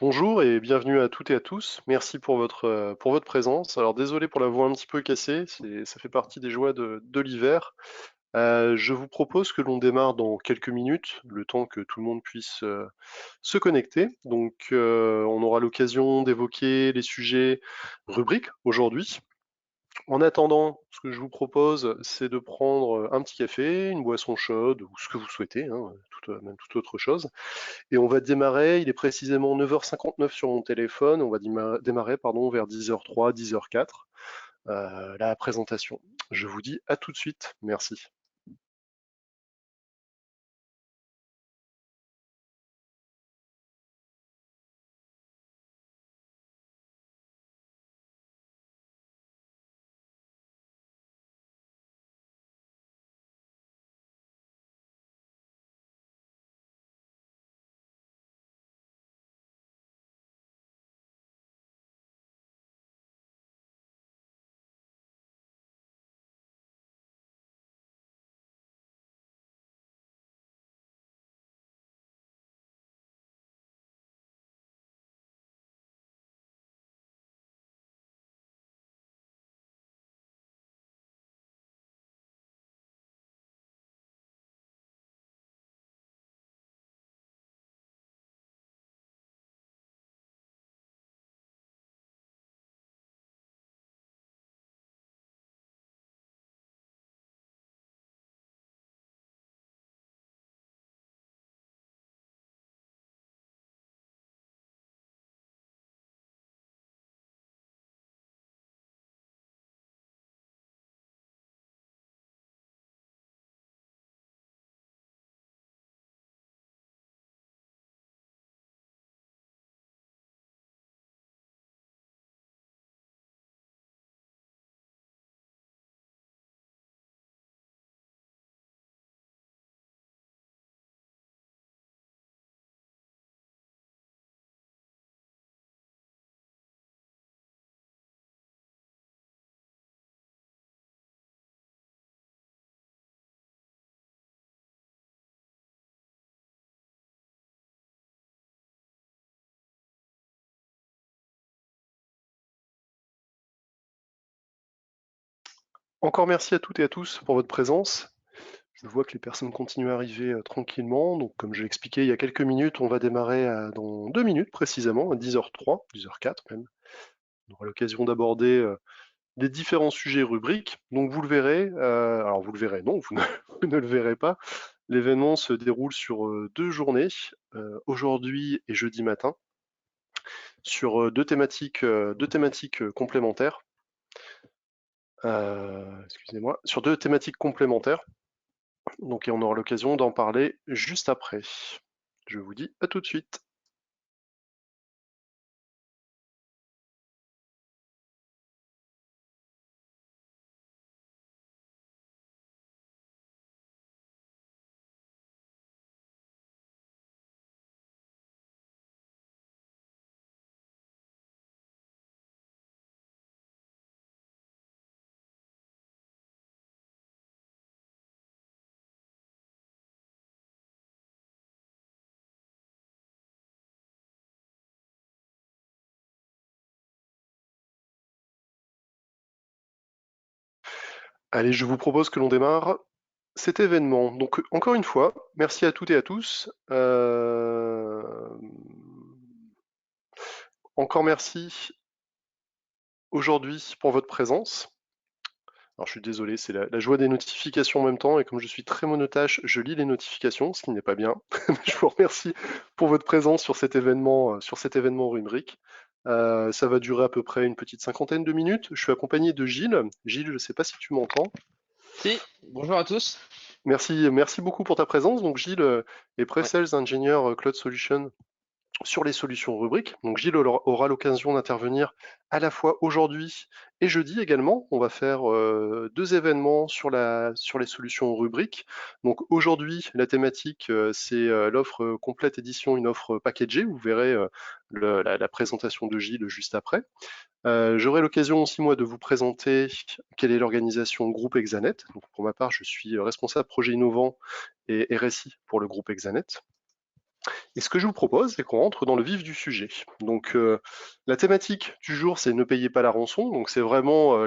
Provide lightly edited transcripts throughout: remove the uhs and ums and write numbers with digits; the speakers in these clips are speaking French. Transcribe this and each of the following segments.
Bonjour et bienvenue à toutes et à tous. Merci pour votre présence. Alors désolé pour la voix un petit peu cassée, ça fait partie des joies de l'hiver. Je vous propose que l'on démarre dans quelques minutes, le temps que tout le monde puisse se connecter. Donc on aura l'occasion d'évoquer les sujets rubriques aujourd'hui. En attendant, ce que je vous propose, c'est de prendre un petit café, une boisson chaude ou ce que vous souhaitez, hein, même toute autre chose. Et on va démarrer, il est précisément 9h59 sur mon téléphone, on va démarrer pardon, vers 10h03, 10h04, la présentation. Je vous dis à tout de suite, merci. Encore merci à toutes et à tous pour votre présence. Je vois que les personnes continuent à arriver tranquillement. Donc, comme je l'ai expliqué il y a quelques minutes, on va démarrer dans 2 minutes précisément, à 10h03, 10h04 même. On aura l'occasion d'aborder des différents sujets rubriques. Donc vous le verrez, alors vous le verrez, non, vous ne, vous ne le verrez pas. L'événement se déroule sur 2 journées, aujourd'hui et jeudi matin, sur deux thématiques complémentaires. Excusez-moi, sur 2 thématiques complémentaires. Donc et on aura l'occasion d'en parler juste après. Je vous dis à tout de suite. Allez, je vous propose que l'on démarre cet événement. Donc encore une fois, merci à toutes et à tous. Encore merci aujourd'hui pour votre présence. Alors je suis désolé, c'est la joie des notifications en même temps, et comme je suis très monotache, je lis les notifications, ce qui n'est pas bien. Je vous remercie pour votre présence sur cet événement Rumbric. Ça va durer à peu près une petite cinquantaine de minutes. Je suis accompagné de Gilles. Gilles, je ne sais pas si tu m'entends. Si, bonjour à tous. Merci beaucoup pour ta présence. Donc Gilles est Ouais. Pre-Sales Engineer Cloud Solution sur les solutions rubriques. Donc Gilles aura l'occasion d'intervenir à la fois aujourd'hui et jeudi également. On va faire 2 événements sur les solutions rubriques. Donc aujourd'hui, la thématique, c'est l'offre complète édition, une offre packagée. Vous verrez la présentation de Gilles juste après. J'aurai l'occasion aussi, moi, de vous présenter quelle est l'organisation groupe Exanet. Donc, pour ma part, je suis responsable projet innovant et RSI pour le groupe Exanet. Et ce que je vous propose, c'est qu'on rentre dans le vif du sujet. Donc, la thématique du jour, c'est ne payez pas la rançon. Donc, c'est vraiment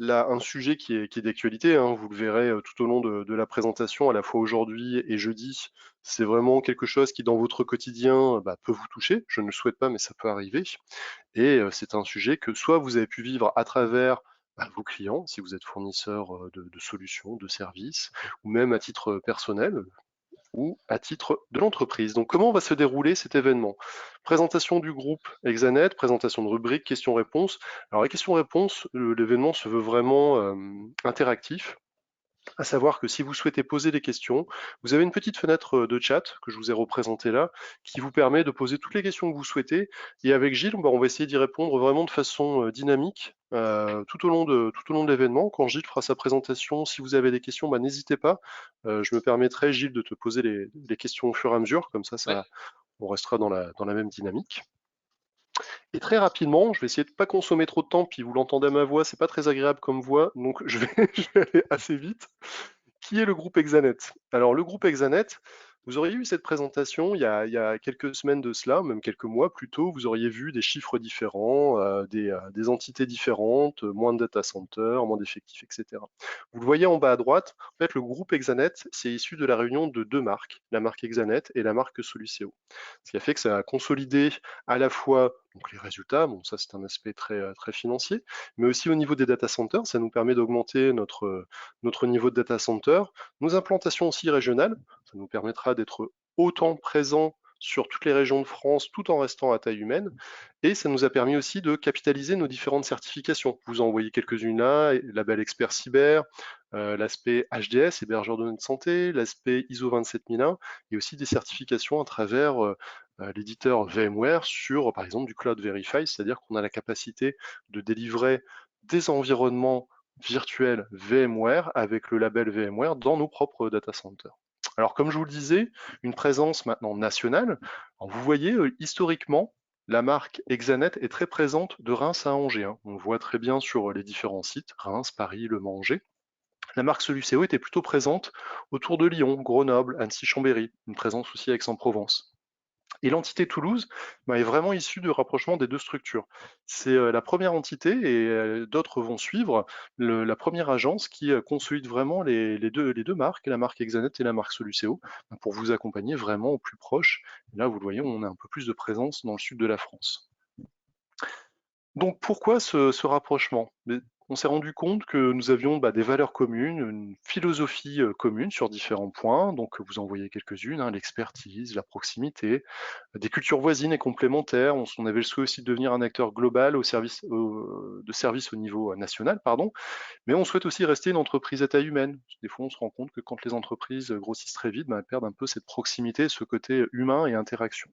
un sujet qui est d'actualité, hein. Vous le verrez tout au long de la présentation, à la fois aujourd'hui et jeudi. C'est vraiment quelque chose qui, dans votre quotidien, peut vous toucher. Je ne le souhaite pas, mais ça peut arriver. Et c'est un sujet que soit vous avez pu vivre à travers vos clients, si vous êtes fournisseur de solutions, de services, ou même à titre personnel, ou à titre de l'entreprise. Donc comment va se dérouler cet événement? Présentation du groupe Exanet, présentation de rubrique, questions-réponses. Alors les questions-réponses, l'événement se veut vraiment interactif, à savoir que si vous souhaitez poser des questions, vous avez une petite fenêtre de chat que je vous ai représentée là, qui vous permet de poser toutes les questions que vous souhaitez. Et avec Gilles, on va essayer d'y répondre vraiment de façon dynamique tout au long de l'événement. Quand Gilles fera sa présentation, si vous avez des questions, n'hésitez pas. Je me permettrai, Gilles, de te poser les questions au fur et à mesure, comme Ouais, ça on restera dans la même dynamique. Et très rapidement, je vais essayer de ne pas consommer trop de temps, puis vous l'entendez à ma voix, c'est pas très agréable comme voix, donc je vais, je vais aller assez vite. Qui est le groupe Exanet? Alors le groupe Exanet, vous auriez eu cette présentation il y a quelques semaines de cela, même quelques mois plus tôt, vous auriez vu des chiffres différents, des entités différentes, moins de data centers, moins d'effectifs, etc. Vous le voyez en bas à droite, en fait le groupe Exanet, c'est issu de la réunion de deux marques, la marque Exanet et la marque Soluceo. Ce qui a fait que ça a consolidé à la fois donc les résultats, bon ça c'est un aspect très financier, mais aussi au niveau des data centers, ça nous permet d'augmenter notre niveau de data center, nos implantations aussi régionales, ça nous permettra d'être autant présents sur toutes les régions de France tout en restant à taille humaine, et ça nous a permis aussi de capitaliser nos différentes certifications. Vous en voyez quelques-unes là, label expert cyber, l'aspect HDS, hébergeur de données de santé, l'aspect ISO 27001, et aussi des certifications à travers l'éditeur VMware sur, par exemple, du Cloud Verify, c'est-à-dire qu'on a la capacité de délivrer des environnements virtuels VMware avec le label VMware dans nos propres data centers. Alors, comme je vous le disais, une présence maintenant nationale. Alors, vous voyez, historiquement, la marque Exanet est très présente de Reims à Angers, hein. On le voit très bien sur les différents sites, Reims, Paris, Le Mans, Angers. La marque Soluceo était plutôt présente autour de Lyon, Grenoble, Annecy-Chambéry, une présence aussi à Aix-en-Provence. Et l'entité Toulouse est vraiment issue du rapprochement des deux structures. C'est la première entité, et d'autres vont suivre, la première agence qui consolide vraiment les deux marques, la marque Exanet et la marque Soluceo, pour vous accompagner vraiment au plus proche. Là, vous le voyez, on a un peu plus de présence dans le sud de la France. Donc pourquoi ce rapprochement? On s'est rendu compte que nous avions des valeurs communes, une philosophie commune sur différents points. Donc vous en voyez quelques-unes, hein, l'expertise, la proximité, des cultures voisines et complémentaires. On avait le souhait aussi de devenir un acteur global de service au niveau national, pardon, mais on souhaite aussi rester une entreprise à taille humaine. Des fois, on se rend compte que quand les entreprises grossissent très vite, elles perdent un peu cette proximité, ce côté humain et interaction.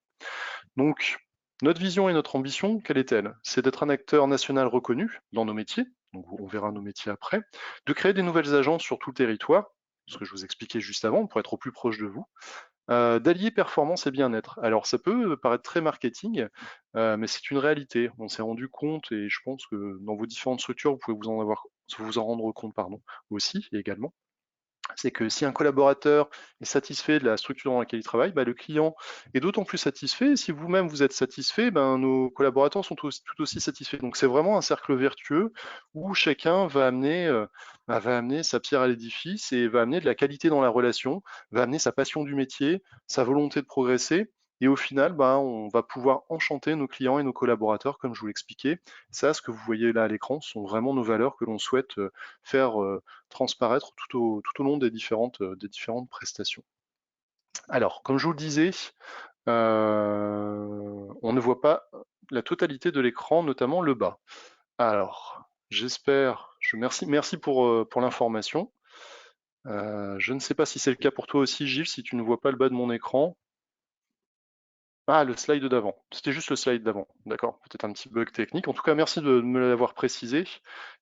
Donc, notre vision et notre ambition, quelle est-elle? C'est d'être un acteur national reconnu dans nos métiers, donc on verra nos métiers après, de créer des nouvelles agences sur tout le territoire, ce que je vous expliquais juste avant, pour être au plus proche de vous, d'allier performance et bien-être. Alors ça peut paraître très marketing, mais c'est une réalité. On s'est rendu compte, et je pense que dans vos différentes structures, vous pouvez vous en rendre compte, pardon, aussi et également. C'est que si un collaborateur est satisfait de la structure dans laquelle il travaille, le client est d'autant plus satisfait. Et si vous-même vous êtes satisfait, nos collaborateurs sont tout aussi satisfaits. Donc c'est vraiment un cercle vertueux où chacun va amener sa pierre à l'édifice et va amener de la qualité dans la relation, va amener sa passion du métier, sa volonté de progresser. Et au final, on va pouvoir enchanter nos clients et nos collaborateurs, comme je vous l'expliquais. Ça, ce que vous voyez là à l'écran, sont vraiment nos valeurs que l'on souhaite faire transparaître tout au long des différentes prestations. Alors, comme je vous le disais, on ne voit pas la totalité de l'écran, notamment le bas. Alors, merci pour l'information. Je ne sais pas si c'est le cas pour toi aussi, Gilles, si tu ne vois pas le bas de mon écran. Ah, le slide d'avant. C'était juste le slide d'avant. D'accord, peut-être un petit bug technique. En tout cas, merci de me l'avoir précisé.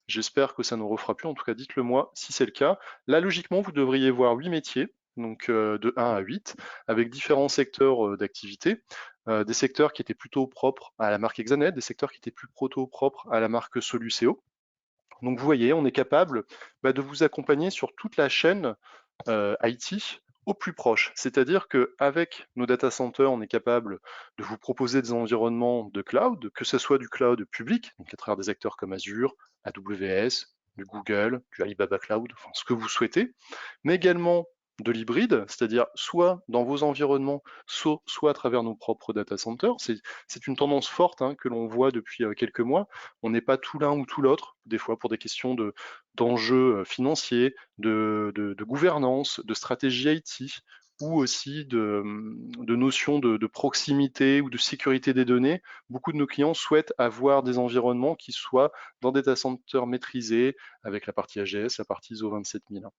J'espère que ça ne refera plus. En tout cas, dites-le moi si c'est le cas. Là, logiquement, vous devriez voir 8 métiers, donc de 1 à 8, avec différents secteurs d'activité. Des secteurs qui étaient plutôt propres à la marque Exanet, des secteurs qui étaient plus propres à la marque Soluceo. Donc vous voyez, on est capable de vous accompagner sur toute la chaîne IT au plus proche. C'est-à-dire qu'avec nos data centers, on est capable de vous proposer des environnements de cloud, que ce soit du cloud public, donc à travers des acteurs comme Azure, AWS, du Google, du Alibaba Cloud, enfin ce que vous souhaitez, mais également de l'hybride, c'est-à-dire soit dans vos environnements, soit à travers nos propres data centers. C'est une tendance forte hein, que l'on voit depuis quelques mois. On n'est pas tout l'un ou tout l'autre, des fois pour des questions d'enjeux financiers, de gouvernance, de stratégie IT, ou aussi de notions de proximité ou de sécurité des données. Beaucoup de nos clients souhaitent avoir des environnements qui soient dans des data centers maîtrisés, avec la partie AGS, la partie ISO 27001.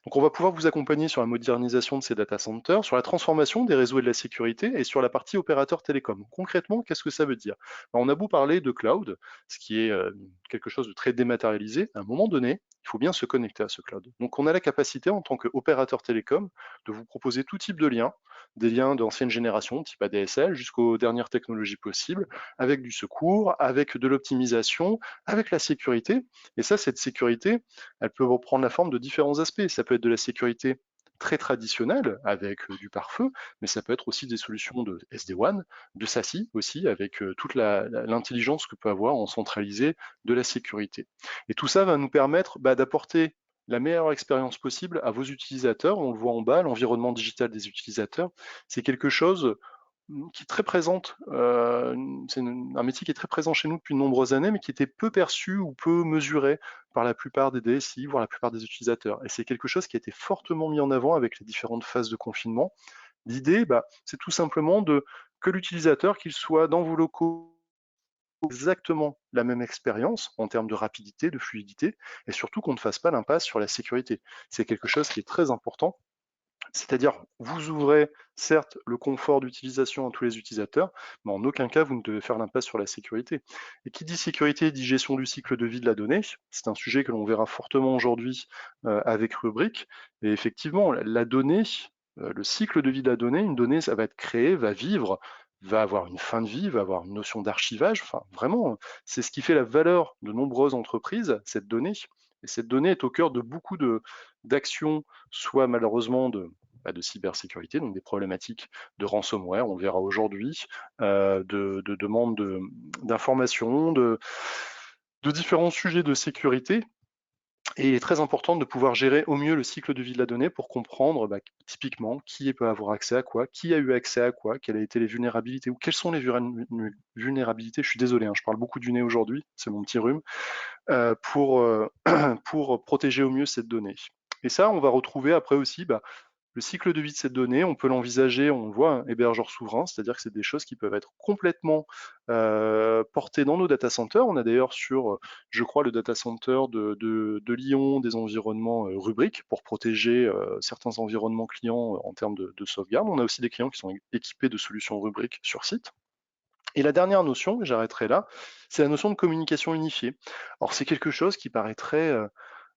Donc on va pouvoir vous accompagner sur la modernisation de ces data centers, sur la transformation des réseaux et de la sécurité et sur la partie opérateur télécom. Concrètement, qu'est-ce que ça veut dire? On a beau parler de cloud, ce qui est quelque chose de très dématérialisé, à un moment donné, il faut bien se connecter à ce cloud. Donc on a la capacité en tant qu'opérateur télécom de vous proposer tout type de liens, des liens d'ancienne génération, type ADSL, jusqu'aux dernières technologies possibles, avec du secours, avec de l'optimisation, avec la sécurité. Et ça, cette sécurité, elle peut reprendre la forme de différents aspects. Ça peut être de la sécurité très traditionnelle avec du pare-feu, mais ça peut être aussi des solutions de SD-WAN, de SASI aussi, avec toute l'intelligence que peut avoir en centralisé de la sécurité. Et tout ça va nous permettre d'apporter la meilleure expérience possible à vos utilisateurs. On le voit en bas, l'environnement digital des utilisateurs, c'est quelque chose qui est très présente. C'est un métier qui est très présent chez nous depuis de nombreuses années, mais qui était peu perçu ou peu mesuré par la plupart des DSI, voire la plupart des utilisateurs. Et c'est quelque chose qui a été fortement mis en avant avec les différentes phases de confinement. L'idée, c'est tout simplement que l'utilisateur, qu'il soit dans vos locaux, exactement la même expérience en termes de rapidité, de fluidité, et surtout qu'on ne fasse pas l'impasse sur la sécurité. C'est quelque chose qui est très important, c'est-à-dire, vous ouvrez certes le confort d'utilisation à tous les utilisateurs, mais en aucun cas vous ne devez faire l'impasse sur la sécurité. Et qui dit sécurité dit gestion du cycle de vie de la donnée. C'est un sujet que l'on verra fortement aujourd'hui avec Rubrik. Et effectivement, la donnée, le cycle de vie de la donnée, une donnée, ça va être créé, va vivre, va avoir une fin de vie, va avoir une notion d'archivage. Enfin, vraiment, c'est ce qui fait la valeur de nombreuses entreprises, cette donnée. Et cette donnée est au cœur de beaucoup d'actions, soit malheureusement de cybersécurité, donc des problématiques de ransomware, on le verra aujourd'hui, de demandes d'informations, de différents sujets de sécurité. Et il est très important de pouvoir gérer au mieux le cycle de vie de la donnée pour comprendre typiquement qui peut avoir accès à quoi, qui a eu accès à quoi, quelles ont été les vulnérabilités ou quelles sont les vulnérabilités. Je suis désolé, hein, je parle beaucoup du nez aujourd'hui, c'est mon petit rhume, pour protéger au mieux cette donnée. Et ça, on va retrouver après aussi le cycle de vie de cette donnée. On peut l'envisager, on le voit, un hébergeur souverain, c'est-à-dire que c'est des choses qui peuvent être complètement portées dans nos data centers. On a d'ailleurs sur, je crois, le data center de Lyon des environnements Rubrik pour protéger certains environnements clients en termes de sauvegarde. On a aussi des clients qui sont équipés de solutions Rubrik sur site. Et la dernière notion, et j'arrêterai là, c'est la notion de communication unifiée. Alors c'est quelque chose qui paraîtrait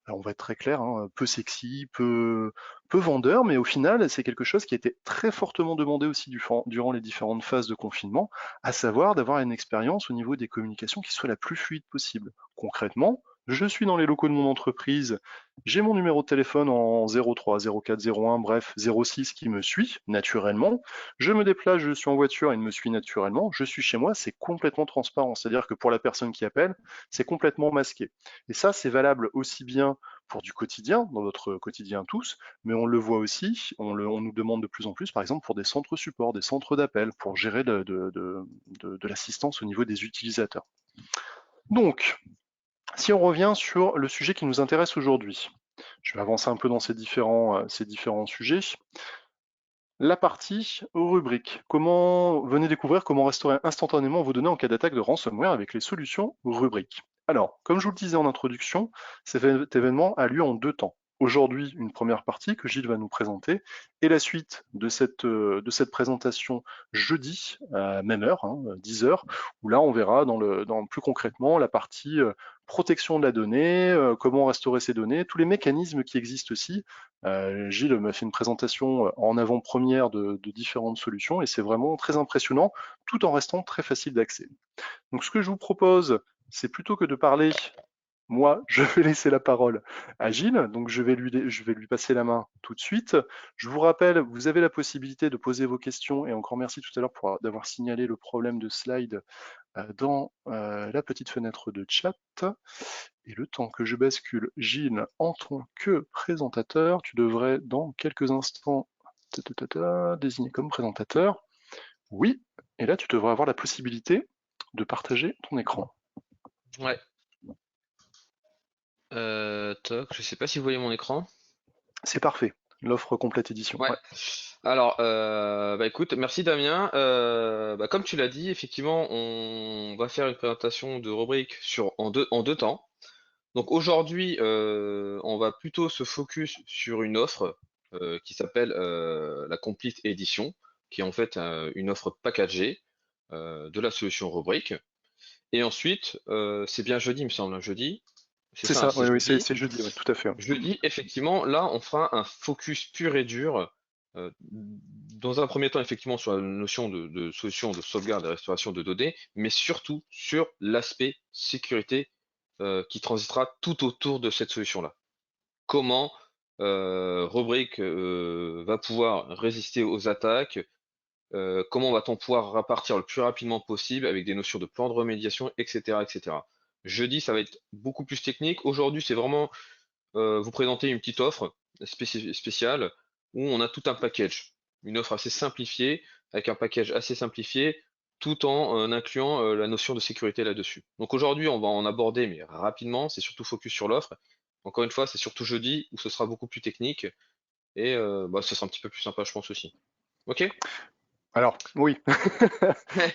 alors on va être très clair, hein, peu sexy, peu vendeur, mais au final, c'est quelque chose qui a été très fortement demandé aussi durant les différentes phases de confinement, à savoir d'avoir une expérience au niveau des communications qui soit la plus fluide possible. Concrètement, je suis dans les locaux de mon entreprise, j'ai mon numéro de téléphone en 03, 04, 01, bref, 06 qui me suit naturellement. Je me déplace, je suis en voiture, il me suit naturellement. Je suis chez moi, c'est complètement transparent. C'est-à-dire que pour la personne qui appelle, c'est complètement masqué. Et ça, c'est valable aussi bien pour du quotidien, dans notre quotidien tous, mais on le voit aussi, on nous demande de plus en plus, par exemple, pour des centres support, des centres d'appel, pour gérer de l'assistance au niveau des utilisateurs. Donc, si on revient sur le sujet qui nous intéresse aujourd'hui, je vais avancer un peu dans ces différents sujets. La partie rubrique. Venez découvrir comment restaurer instantanément vos données en cas d'attaque de ransomware avec les solutions rubriques. Alors, comme je vous le disais en introduction, cet événement a lieu en deux temps. Aujourd'hui, une première partie que Gilles va nous présenter, et la suite de cette présentation jeudi, à même heure, 10 heures, où là on verra plus concrètement la partie protection de la donnée, comment restaurer ces données, tous les mécanismes qui existent aussi. Gilles m'a fait une présentation en avant-première de différentes solutions et c'est vraiment très impressionnant, tout en restant très facile d'accès. Donc ce que je vous propose, c'est plutôt que de parler moi, je vais laisser la parole à Gilles, donc je vais lui passer la main tout de suite. Je vous rappelle, vous avez la possibilité de poser vos questions, et encore merci tout à l'heure d'avoir signalé le problème de slide dans la petite fenêtre de chat. Et le temps que je bascule Gilles en tant que présentateur, tu devrais dans quelques instants désigner comme présentateur. Oui, et là tu devrais avoir la possibilité de partager ton écran. Ouais. Toc, je sais pas si vous voyez mon écran. C'est parfait, l'offre complète édition. Ouais. Ouais. Alors, bah écoute, merci Damien. Bah, comme tu l'as dit, effectivement, on va faire une présentation de rubrique en deux temps. Donc aujourd'hui, on va plutôt se focus sur une offre qui s'appelle la Complete Edition, qui est en fait une offre packagée de la solution rubrique. Et ensuite, c'est bien jeudi, il me semble, hein, jeudi. C'est C'est ça, hein, ça, c'est oui, oui, jeudi. c'est jeudi, ouais, tout à fait. Jeudi, effectivement, là, on fera un focus pur et dur. Dans un premier temps, effectivement, sur la notion de solution de sauvegarde et restauration de données, mais surtout sur l'aspect sécurité qui transitera tout autour de cette solution-là. Comment Rubrik va pouvoir résister aux attaques, comment va-t-on pouvoir repartir le plus rapidement possible avec des notions de plan de remédiation, etc., etc. Jeudi, ça va être beaucoup plus technique. Aujourd'hui, c'est vraiment vous présenter une petite offre spéciale où on a tout un package, une offre assez simplifiée, avec un package assez simplifié, tout en incluant la notion de sécurité là-dessus. Donc aujourd'hui, on va en aborder, mais rapidement, c'est surtout focus sur l'offre. Encore une fois, c'est surtout jeudi où ce sera beaucoup plus technique et bah, ce sera un petit peu plus sympa, je pense aussi. Ok? Alors, oui,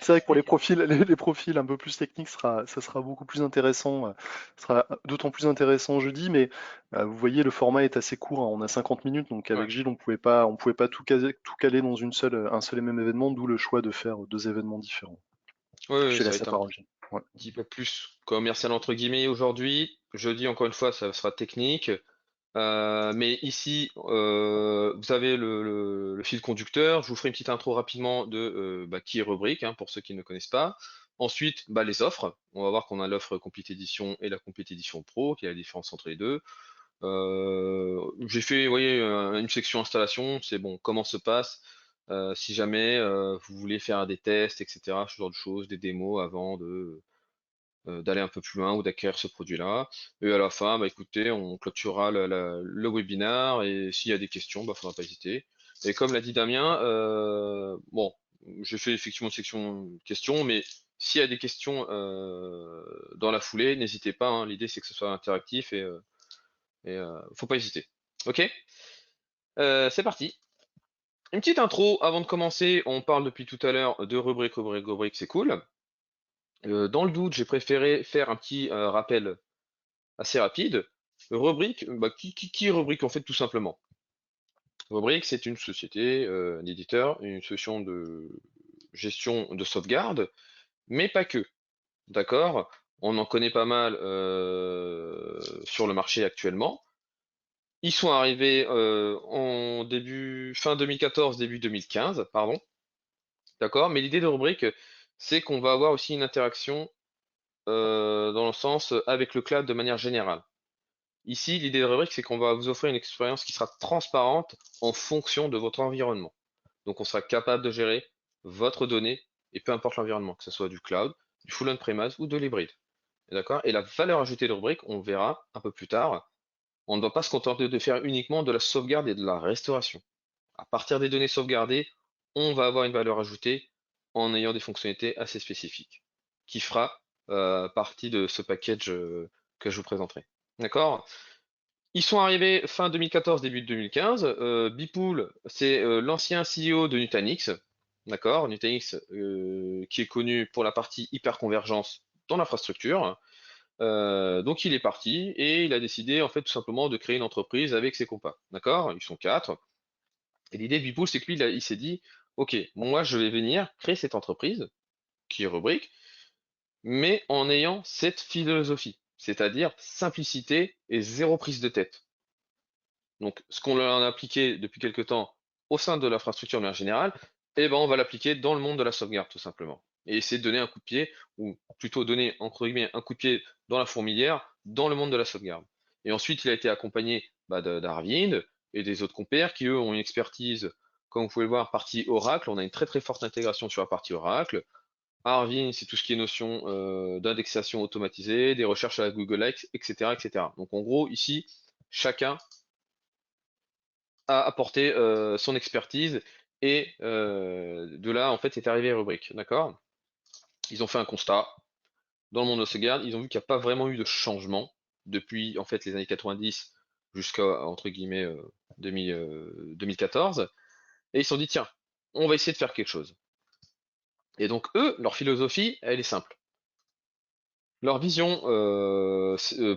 c'est vrai que pour les profils un peu plus techniques, ça sera beaucoup plus intéressant, ça sera d'autant plus intéressant jeudi, mais vous voyez, le format est assez court, hein, on a 50 minutes, donc Ouais. avec Gilles, on pouvait pas tout caler dans un seul et même événement, d'où le choix de faire deux événements différents. Ouais, Je ouais, te ça va laisse la être un parole, Gilles. Ouais. petit peu plus commercial entre guillemets aujourd'hui. Jeudi, encore une fois, ça sera technique. Mais ici, vous avez le fil conducteur. Je vous ferai une petite intro rapidement de bah, qui est Rubrique, hein, pour ceux qui ne connaissent pas. Ensuite, bah, les offres. On va voir qu'on a l'offre Complete Edition et la Complete Edition Pro, qui est la différence entre les deux. J'ai fait, vous voyez, une section installation. C'est bon, comment se passe si jamais vous voulez faire des tests, etc., ce genre de choses, des démos avant de d'aller un peu plus loin ou d'acquérir ce produit-là. Et à la fin, bah, écoutez, on clôturera le webinaire et s'il y a des questions, bah, faudra pas hésiter. Et comme l'a dit Damien, bon, j'ai fait effectivement une section questions, mais s'il y a des questions dans la foulée, n'hésitez pas, hein. L'idée c'est que ce soit interactif et faut pas hésiter. Ok? C'est parti. Une petite intro avant de commencer. On parle depuis tout à l'heure de rubrique, c'est cool. Dans le doute, j'ai préféré faire un petit rappel assez rapide. Rubrique, bah, qui est Rubrique en fait tout simplement? Rubrique, c'est une société, un éditeur, une solution de gestion de sauvegarde, mais pas que. D'accord? On en connaît pas mal sur le marché actuellement. Ils sont arrivés en fin 2014, début 2015, pardon. D'accord? Mais l'idée de Rubrique, c'est qu'on va avoir aussi une interaction dans le sens avec le cloud de manière générale. Ici, l'idée de rubrique, c'est qu'on va vous offrir une expérience qui sera transparente en fonction de votre environnement. Donc, on sera capable de gérer votre donnée, et peu importe l'environnement, que ce soit du cloud, du full on-premise ou de l'hybride. D'accord? Et la valeur ajoutée de rubrique, on verra un peu plus tard, on ne doit pas se contenter de faire uniquement de la sauvegarde et de la restauration. À partir des données sauvegardées, on va avoir une valeur ajoutée en ayant des fonctionnalités assez spécifiques, qui fera partie de ce package que je vous présenterai. D'accord? Ils sont arrivés fin 2014, début de 2015. Bipool, c'est l'ancien CEO de Nutanix, d'accord? Nutanix, qui est connu pour la partie hyperconvergence dans l'infrastructure. Donc il est parti et il a décidé en fait tout simplement de créer une entreprise avec ses compas, d'accord? Ils sont quatre. Et l'idée de Bipool, c'est que lui, il s'est dit, ok, bon, moi je vais venir créer cette entreprise qui est Rubrique, mais en ayant cette philosophie, c'est-à-dire simplicité et zéro prise de tête. Donc, ce qu'on a appliqué depuis quelque temps au sein de l'infrastructure de manière générale, eh ben, on va l'appliquer dans le monde de la sauvegarde, tout simplement. Et essayer de donner un coup de pied, ou plutôt donner, entre guillemets, un coup de pied dans la fourmilière dans le monde de la sauvegarde. Et ensuite, il a été accompagné d'Arvind et des autres compères qui, eux, ont une expertise, comme vous pouvez le voir, partie Oracle. On a une très très forte intégration sur la partie Oracle. Arvin, c'est tout ce qui est notion d'indexation automatisée, des recherches à la Google X, etc., etc. Donc en gros, ici, chacun a apporté son expertise et de là, en fait, c'est arrivé à Rubrik, d'accord? Ils ont fait un constat dans le monde de la sauvegarde, ils ont vu qu'il n'y a pas vraiment eu de changement depuis en fait les années 90 jusqu'à entre guillemets 2014, et ils se sont dit tiens, on va essayer de faire quelque chose. Et donc eux, leur philosophie, elle est simple. Leur vision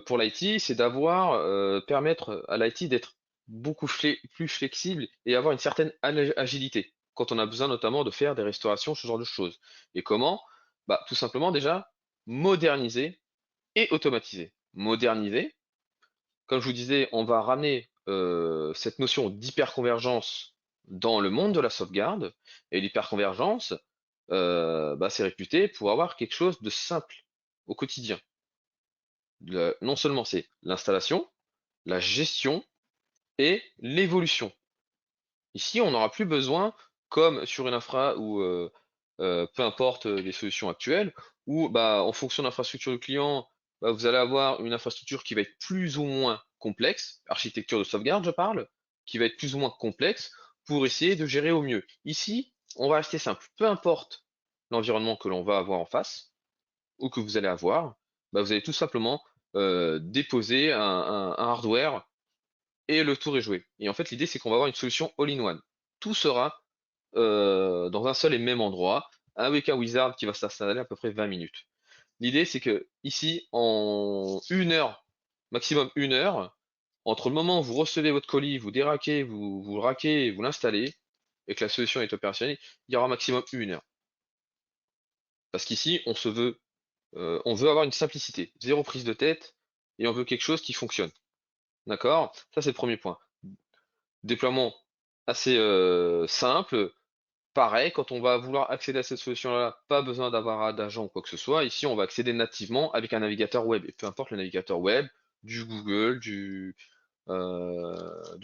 pour l'IT, c'est d'avoir permettre à l'IT d'être beaucoup plus flexible et avoir une certaine agilité quand on a besoin notamment de faire des restaurations, ce genre de choses. Et comment? Bah, tout simplement déjà moderniser et automatiser. Moderniser, comme je vous disais, on va ramener cette notion d'hyperconvergence dans le monde de la sauvegarde. Et l'hyperconvergence, bah, c'est réputé pour avoir quelque chose de simple au quotidien. Non seulement c'est l'installation, la gestion et l'évolution. Ici, on n'aura plus besoin, comme sur une infra ou peu importe les solutions actuelles, où bah, en fonction de l'infrastructure du client, bah, vous allez avoir une infrastructure qui va être plus ou moins complexe, architecture de sauvegarde, je parle, qui va être plus ou moins complexe pour essayer de gérer au mieux. Ici, on va rester simple. Peu importe l'environnement que l'on va avoir en face ou que vous allez avoir, bah, vous allez tout simplement déposer un hardware et le tour est joué. Et en fait, l'idée, c'est qu'on va avoir une solution all-in-one. Tout sera dans un seul et même endroit, avec un wizard qui va s'installer à peu près 20 minutes. L'idée, c'est que ici, en une heure, maximum une heure, entre le moment où vous recevez votre colis, vous déraquez, vous le raquez, vous l'installez, et que la solution est opérationnelle, il y aura maximum une heure. Parce qu'ici, on veut avoir une simplicité, zéro prise de tête, et on veut quelque chose qui fonctionne. D'accord? Ça, c'est le premier point. Déploiement assez simple. Pareil, quand on va vouloir accéder à cette solution-là, pas besoin d'avoir d'agent ou quoi que ce soit. Ici, on va accéder nativement avec un navigateur web. Et peu importe le navigateur web, du Google, du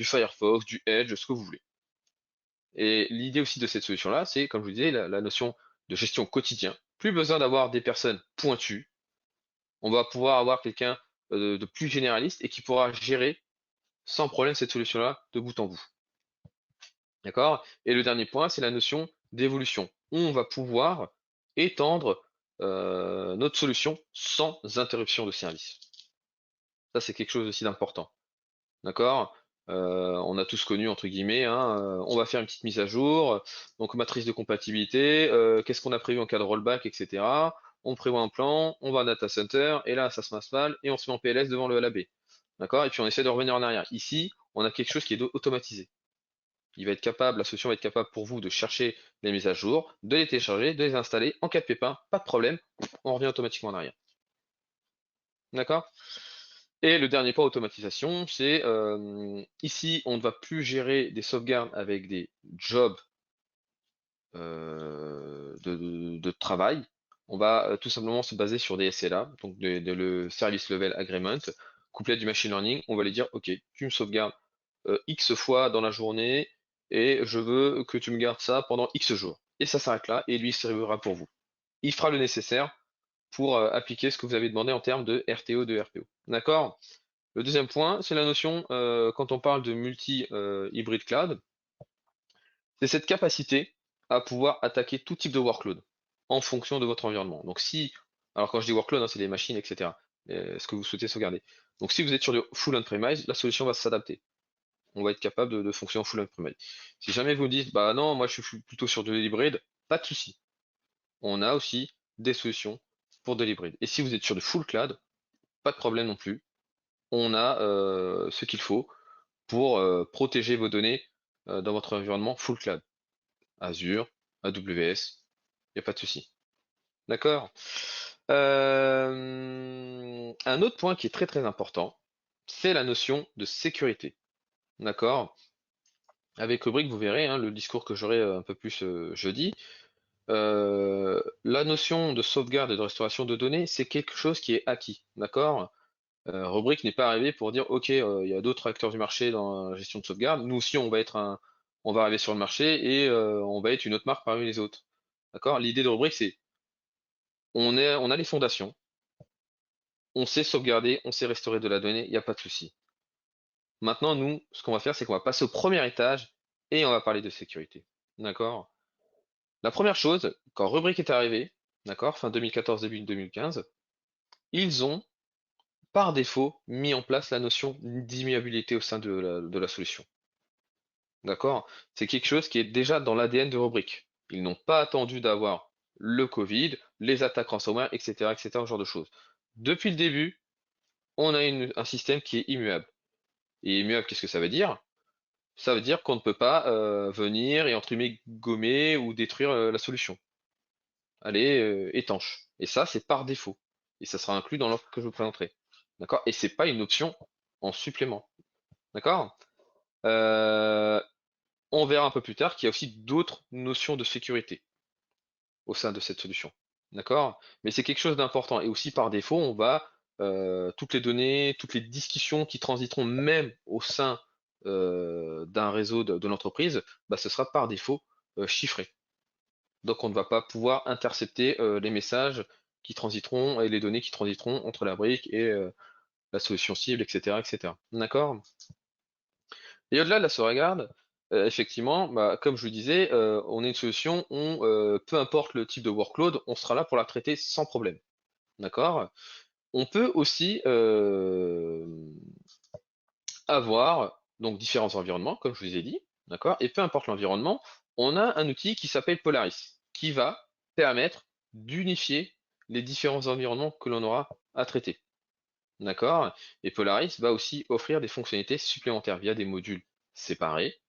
Firefox, du Edge, ce que vous voulez. Et l'idée aussi de cette solution-là, c'est, comme je vous disais, la notion de gestion quotidien. Plus besoin d'avoir des personnes pointues. On va pouvoir avoir quelqu'un de plus généraliste et qui pourra gérer sans problème cette solution-là de bout en bout. D'accord? Et le dernier point, c'est la notion d'évolution. On va pouvoir étendre notre solution sans interruption de service. Ça, c'est quelque chose aussi d'important. D'accord? On a tous connu, entre guillemets, hein, on va faire une petite mise à jour, donc matrice de compatibilité, qu'est-ce qu'on a prévu en cas de rollback, etc. On prévoit un plan, on va en data center, et là, ça se passe mal, et on se met en PLS devant le LAB. D'accord? Et puis on essaie de revenir en arrière. Ici, on a quelque chose qui est automatisé. Il va être capable, la solution va être capable pour vous de chercher les mises à jour, de les télécharger, de les installer. En cas de pépin, pas de problème, on revient automatiquement en arrière. D'accord? Et le dernier point automatisation, c'est ici, on ne va plus gérer des sauvegardes avec des jobs de travail. On va tout simplement se baser sur des SLA, donc le Service Level Agreement, couplé du machine learning. On va lui dire, OK, tu me sauvegardes X fois dans la journée et je veux que tu me gardes ça pendant X jours. Et ça s'arrête là et lui il servera pour vous. Il fera le nécessaire pour appliquer ce que vous avez demandé en termes de RTO, de RPO. D'accord? Le deuxième point, c'est la notion, quand on parle de multi-hybrid cloud, c'est cette capacité à pouvoir attaquer tout type de workload en fonction de votre environnement. Donc si, alors quand je dis workload, hein, c'est les machines, etc. Ce que vous souhaitez sauvegarder. Donc si vous êtes sur du full on-premise, la solution va s'adapter. On va être capable de fonctionner en full on-premise. Si jamais vous dites, bah non, moi je suis plutôt sur de l'hybride, pas de souci. On a aussi des solutions pour de l'hybride. Et si vous êtes sur du full cloud, pas de problème non plus. On a ce qu'il faut pour protéger vos données dans votre environnement full cloud. Azure, AWS, il n'y a pas de souci. D'accord? Un autre point qui est très très important, c'est la notion de sécurité. D'accord? Avec Rubrik, vous verrez hein, le discours que j'aurai un peu plus jeudi. La notion de sauvegarde et de restauration de données, c'est quelque chose qui est acquis. D'accord? Rubrik n'est pas arrivé pour dire, OK, il y a d'autres acteurs du marché dans la gestion de sauvegarde. Nous aussi, on va arriver sur le marché et on va être une autre marque parmi les autres. D'accord? L'idée de Rubrik, c'est on a les fondations, on sait sauvegarder, on sait restaurer de la donnée, il n'y a pas de souci. Maintenant, nous, ce qu'on va faire, c'est qu'on va passer au premier étage et on va parler de sécurité. D'accord? La première chose, quand Rubrik est arrivé, d'accord, fin 2014, début 2015, ils ont, par défaut, mis en place la notion d'immuabilité au sein de la solution. D'accord? C'est quelque chose qui est déjà dans l'ADN de Rubrik. Ils n'ont pas attendu d'avoir le Covid, les attaques ransomware, etc., etc., ce genre de choses. Depuis le début, on a un système qui est immuable. Et immuable, qu'est-ce que ça veut dire? Ça veut dire qu'on ne peut pas venir et entre guillemets gommer ou détruire la solution. Elle est étanche. Et ça, c'est par défaut. Et ça sera inclus dans l'offre que je vous présenterai. D'accord? Et c'est pas une option en supplément. D'accord? Euh, on verra un peu plus tard qu'il y a aussi d'autres notions de sécurité au sein de cette solution. D'accord? Mais c'est quelque chose d'important. Et aussi par défaut, on va toutes les données, toutes les discussions qui transiteront même au sein d'un réseau de l'entreprise, bah, ce sera par défaut chiffré. Donc on ne va pas pouvoir intercepter les messages qui transiteront et les données qui transiteront entre la brique et la solution cible, etc., etc. D'accord? Et au-delà de la sauvegarde, effectivement, bah, comme je vous disais, on est une solution où, peu importe le type de workload, on sera là pour la traiter sans problème. D'accord? On peut aussi avoir donc différents environnements, comme je vous ai dit, d'accord? Et peu importe l'environnement, on a un outil qui s'appelle Polaris, qui va permettre d'unifier les différents environnements que l'on aura à traiter. D'accord? Et Polaris va aussi offrir des fonctionnalités supplémentaires via des modules séparés.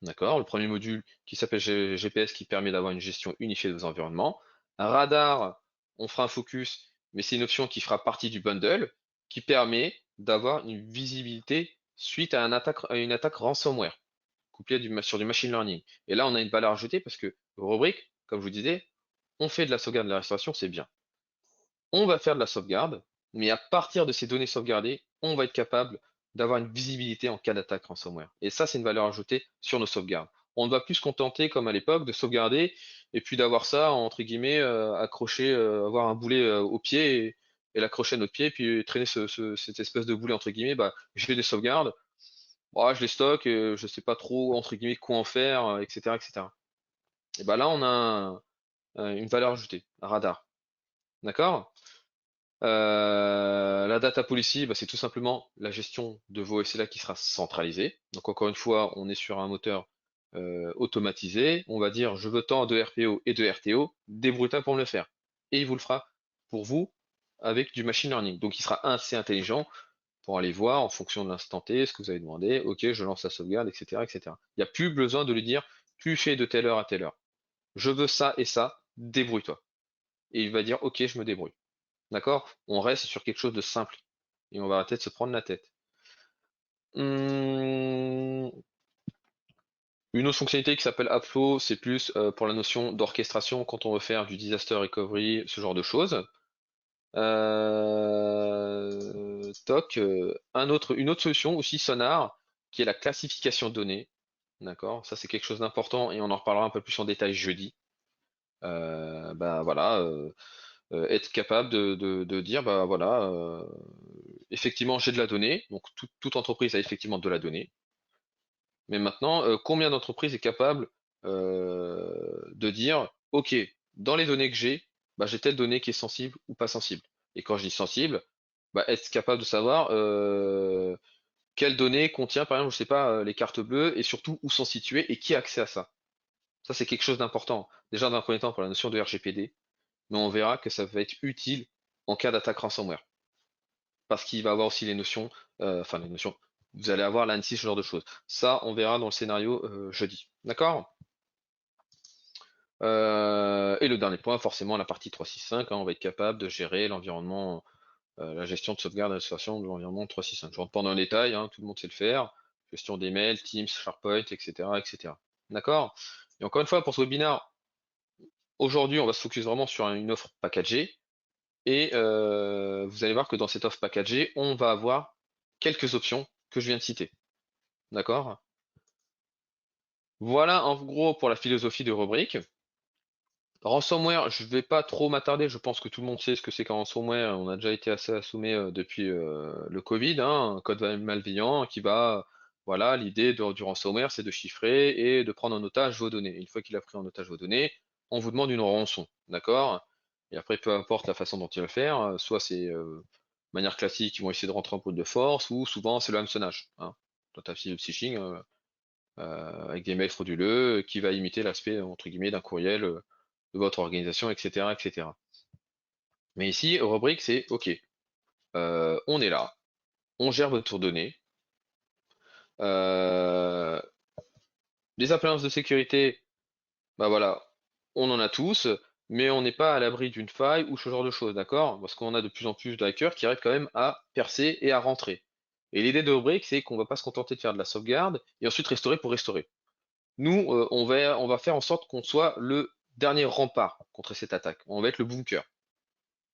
D'accord? Le premier module qui s'appelle GPS qui permet d'avoir une gestion unifiée de vos environnements. Radar, on fera un focus, mais c'est une option qui fera partie du bundle qui permet d'avoir une visibilité suite à une attaque ransomware, couplée sur du machine learning. Et là, on a une valeur ajoutée parce que rubrique, comme je vous disais, on fait de la sauvegarde de la restauration, c'est bien. On va faire de la sauvegarde, mais à partir de ces données sauvegardées, on va être capable d'avoir une visibilité en cas d'attaque ransomware. Et ça, c'est une valeur ajoutée sur nos sauvegardes. On ne va plus se contenter, comme à l'époque, de sauvegarder et puis d'avoir ça, entre guillemets, accroché, avoir un boulet au pied et l'accrocher à notre pied, puis traîner cette espèce de boulet, entre guillemets, bah, j'ai des sauvegardes, bah, je les stocke, je sais pas trop, entre guillemets, quoi en faire, etc., etc. Et bah là, on a une valeur ajoutée, un radar. D'accord? La data policy, bah, c'est tout simplement la gestion de vos SLA qui sera centralisée. Donc encore une fois, on est sur un moteur automatisé. On va dire je veux tant de RPO et de RTO, débrouille-toi pour me le faire. Et il vous le fera pour vous avec du machine learning. Donc il sera assez intelligent pour aller voir en fonction de l'instant T ce que vous avez demandé. Ok, je lance la sauvegarde, etc., etc. Il n'y a plus besoin de lui dire tu fais de telle heure à telle heure. Je veux ça et ça, débrouille-toi. Et il va dire ok, je me débrouille. D'accord? On reste sur quelque chose de simple et on va arrêter de se prendre la tête. Hum, une autre fonctionnalité qui s'appelle AppFlow, c'est plus pour la notion d'orchestration quand on veut faire du disaster recovery, ce genre de choses. Toc, une autre solution aussi Sonar, qui est la classification de données. D'accord? Ça c'est quelque chose d'important et on en reparlera un peu plus en détail jeudi. Bah voilà, être capable de dire bah voilà, effectivement j'ai de la donnée, donc toute entreprise a effectivement de la donnée, mais maintenant combien d'entreprises est capable de dire ok, dans les données que j'ai, bah, j'ai telle donnée qui est sensible ou pas sensible. Et quand je dis sensible, bah, être capable de savoir quelle donnée contient par exemple, je sais pas, les cartes bleues et surtout où sont situées et qui a accès à ça. Ça c'est quelque chose d'important. Déjà dans un premier temps pour la notion de RGPD, mais on verra que ça va être utile en cas d'attaque ransomware. Parce qu'il va avoir aussi les notions, enfin les notions, vous allez avoir l'ANSSI, ce genre de choses. Ça, on verra dans le scénario jeudi. D'accord? Et le dernier point, forcément, la partie 365, hein, on va être capable de gérer l'environnement, la gestion de sauvegarde et d'administration de l'environnement 365. Je rentre pas dans le détail, hein, tout le monde sait le faire. Gestion des mails, Teams, SharePoint, etc., etc. D'accord? Et encore une fois, pour ce webinaire, aujourd'hui, on va se focus vraiment sur une offre packagée. Et vous allez voir que dans cette offre packagée, on va avoir quelques options que je viens de citer. D'accord? Voilà en gros pour la philosophie de rubrique. Ransomware, je vais pas trop m'attarder, je pense que tout le monde sait ce que c'est qu'un ransomware, on a déjà été assez assommé depuis le Covid, hein, un code malveillant qui va, voilà, l'idée du ransomware, c'est de chiffrer et de prendre en otage vos données. Une fois qu'il a pris en otage vos données, on vous demande une rançon, d'accord? Et après, peu importe la façon dont il va le faire, soit c'est de manière classique, ils vont essayer de rentrer en brute de force, ou souvent c'est le hameçonnage, hein, tentative de phishing, avec des mails frauduleux qui va imiter l'aspect entre guillemets d'un courriel de votre organisation, etc., etc. Mais ici, rubrique, c'est OK, on est là, on gère votre données. Euh, les appliances de sécurité, bah voilà, on en a tous, mais on n'est pas à l'abri d'une faille ou ce genre de choses, d'accord? Parce qu'on a de plus en plus de hackers qui arrivent quand même à percer et à rentrer. Et l'idée de rubrique, c'est qu'on va pas se contenter de faire de la sauvegarde et ensuite restaurer pour restaurer. Nous, on va faire en sorte qu'on soit le dernier rempart contre cette attaque. On va être le bunker.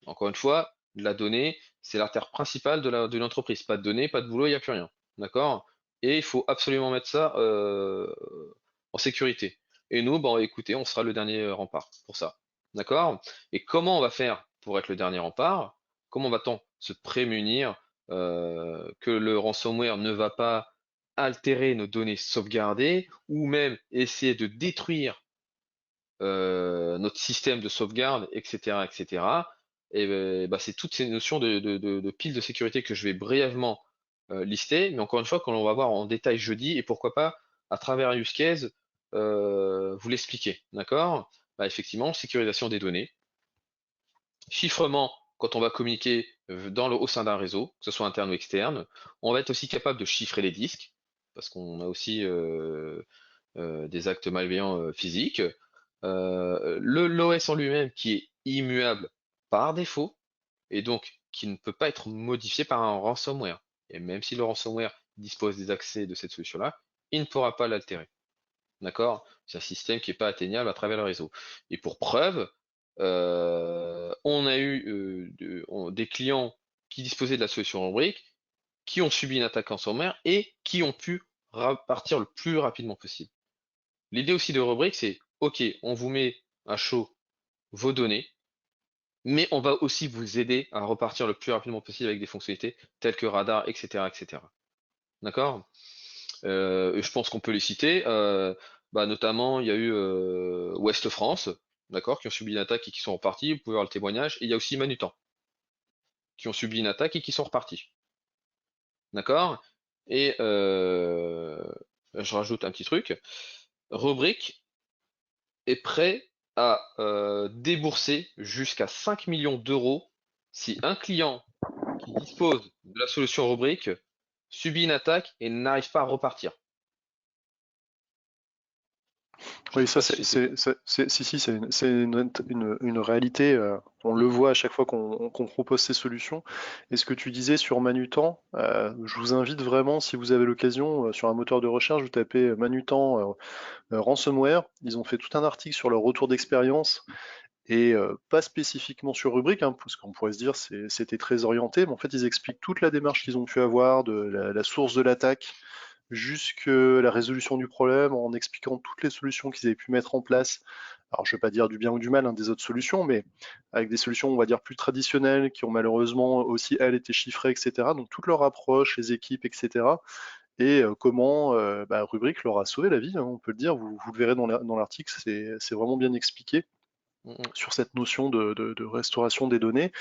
Encore une fois, la donnée, c'est l'artère principale de l'entreprise. Pas de données, pas de boulot, il n'y a plus rien. D'accord? Et il faut absolument mettre ça en sécurité. Et nous, bon, écoutez, on sera le dernier rempart pour ça. D'accord? Et comment on va faire pour être le dernier rempart? Comment va-t-on se prémunir que le ransomware ne va pas altérer nos données sauvegardées ou même essayer de détruire notre système de sauvegarde, etc., etc. Et bah, c'est toutes ces notions de piles de sécurité que je vais brièvement lister, mais encore une fois, qu'on va voir en détail jeudi, et pourquoi pas, à travers un use case, vous l'expliquer, d'accord? Bah, effectivement, sécurisation des données, chiffrement quand on va communiquer au sein d'un réseau, que ce soit interne ou externe. On va être aussi capable de chiffrer les disques, parce qu'on a aussi des actes malveillants physiques. L'OS en lui-même qui est immuable par défaut et donc qui ne peut pas être modifié par un ransomware. Et même si le ransomware dispose des accès de cette solution-là, il ne pourra pas l'altérer. D'accord? C'est un système qui n'est pas atteignable à travers le réseau. Et pour preuve, on a eu des clients qui disposaient de la solution Rubric, qui ont subi une attaque ransomware et qui ont pu partir le plus rapidement possible. L'idée aussi de rubrique, c'est OK, on vous met à chaud vos données, mais on va aussi vous aider à repartir le plus rapidement possible avec des fonctionnalités telles que radar, etc., etc. D'accord? Et je pense qu'on peut les citer. Bah, notamment, il y a eu Ouest France, d'accord, qui ont subi une attaque et qui sont repartis. Vous pouvez voir le témoignage. Et il y a aussi Manutan, qui ont subi une attaque et qui sont repartis. D'accord? Et je rajoute un petit truc. Rubrique est prêt à débourser jusqu'à 5 millions d'euros si un client qui dispose de la solution rubrique subit une attaque et n'arrive pas à repartir. Je ne Oui, sais ça, pas si j'étais clair. si, c'est une réalité. On le Mm, voit à chaque fois qu'on propose ces solutions. Et ce que tu disais sur Manutan, je vous invite vraiment, si vous avez l'occasion, sur un moteur de recherche, vous tapez Manutan ransomware. Ils ont fait tout un article sur leur retour d'expérience et pas spécifiquement sur rubrique, hein, parce qu'on pourrait se dire c'était très orienté, mais en fait ils expliquent toute la démarche qu'ils ont pu avoir, de la source de l'attaque jusque la résolution du problème, en expliquant toutes les solutions qu'ils avaient pu mettre en place. Alors je ne vais pas dire du bien ou du mal hein, des autres solutions, mais avec des solutions on va dire plus traditionnelles, qui ont malheureusement aussi elles été chiffrées, etc. Donc toute leur approche, les équipes, etc. Et comment bah, Rubric leur a sauvé la vie, hein, on peut le dire, vous le verrez dans l'article, c'est vraiment bien expliqué mm, mm. sur cette notion de restauration des données.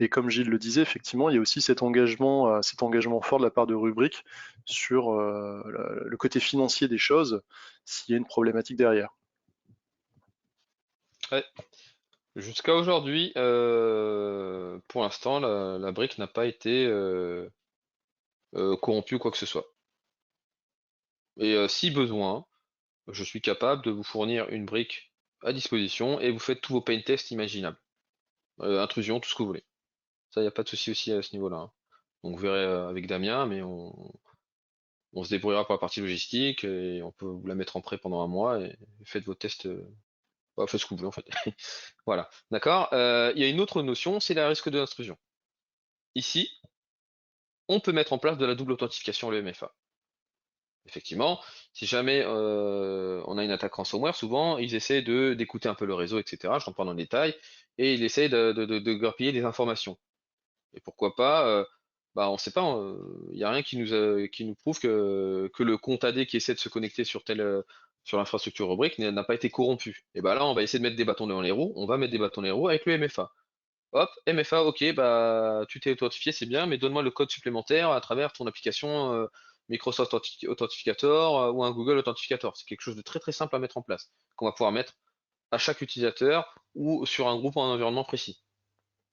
Et comme Gilles le disait, effectivement, il y a aussi cet engagement fort de la part de Rubrik sur le côté financier des choses, s'il y a une problématique derrière. Ouais. Jusqu'à aujourd'hui, pour l'instant, la brique n'a pas été corrompue ou quoi que ce soit. Et si besoin, je suis capable de vous fournir une brique à disposition et vous faites tous vos pain tests imaginables. Intrusion, tout ce que vous voulez. Ça, il n'y a pas de souci aussi à ce niveau-là, hein. Donc vous verrez avec Damien, mais on se débrouillera pour la partie logistique et on peut vous la mettre en prêt pendant un mois et faites vos tests Bah, faites ce que vous voulez en fait. Voilà, d'accord. Il y a une autre notion, c'est la risque de l'intrusion. Ici, on peut mettre en place de la double authentification, le MFA. Effectivement, si jamais on a une attaque ransomware, souvent ils essaient de d'écouter un peu le réseau, etc. Je rentre pas dans le détail, et ils essaient de grappiller des informations. Et pourquoi pas, bah on sait pas, il y a rien qui nous prouve que le compte AD qui essaie de se connecter sur sur l'infrastructure Rubrik n'a pas été corrompu. Et bah là, on va essayer de mettre des bâtons dans les roues. On va mettre des bâtons dans les roues avec le MFA. Hop, MFA, ok, bah tu t'es authentifié, c'est bien, mais donne-moi le code supplémentaire à travers ton application Microsoft Authenticator ou un Google Authenticator. C'est quelque chose de très très simple à mettre en place, qu'on va pouvoir mettre à chaque utilisateur ou sur un groupe ou un environnement précis.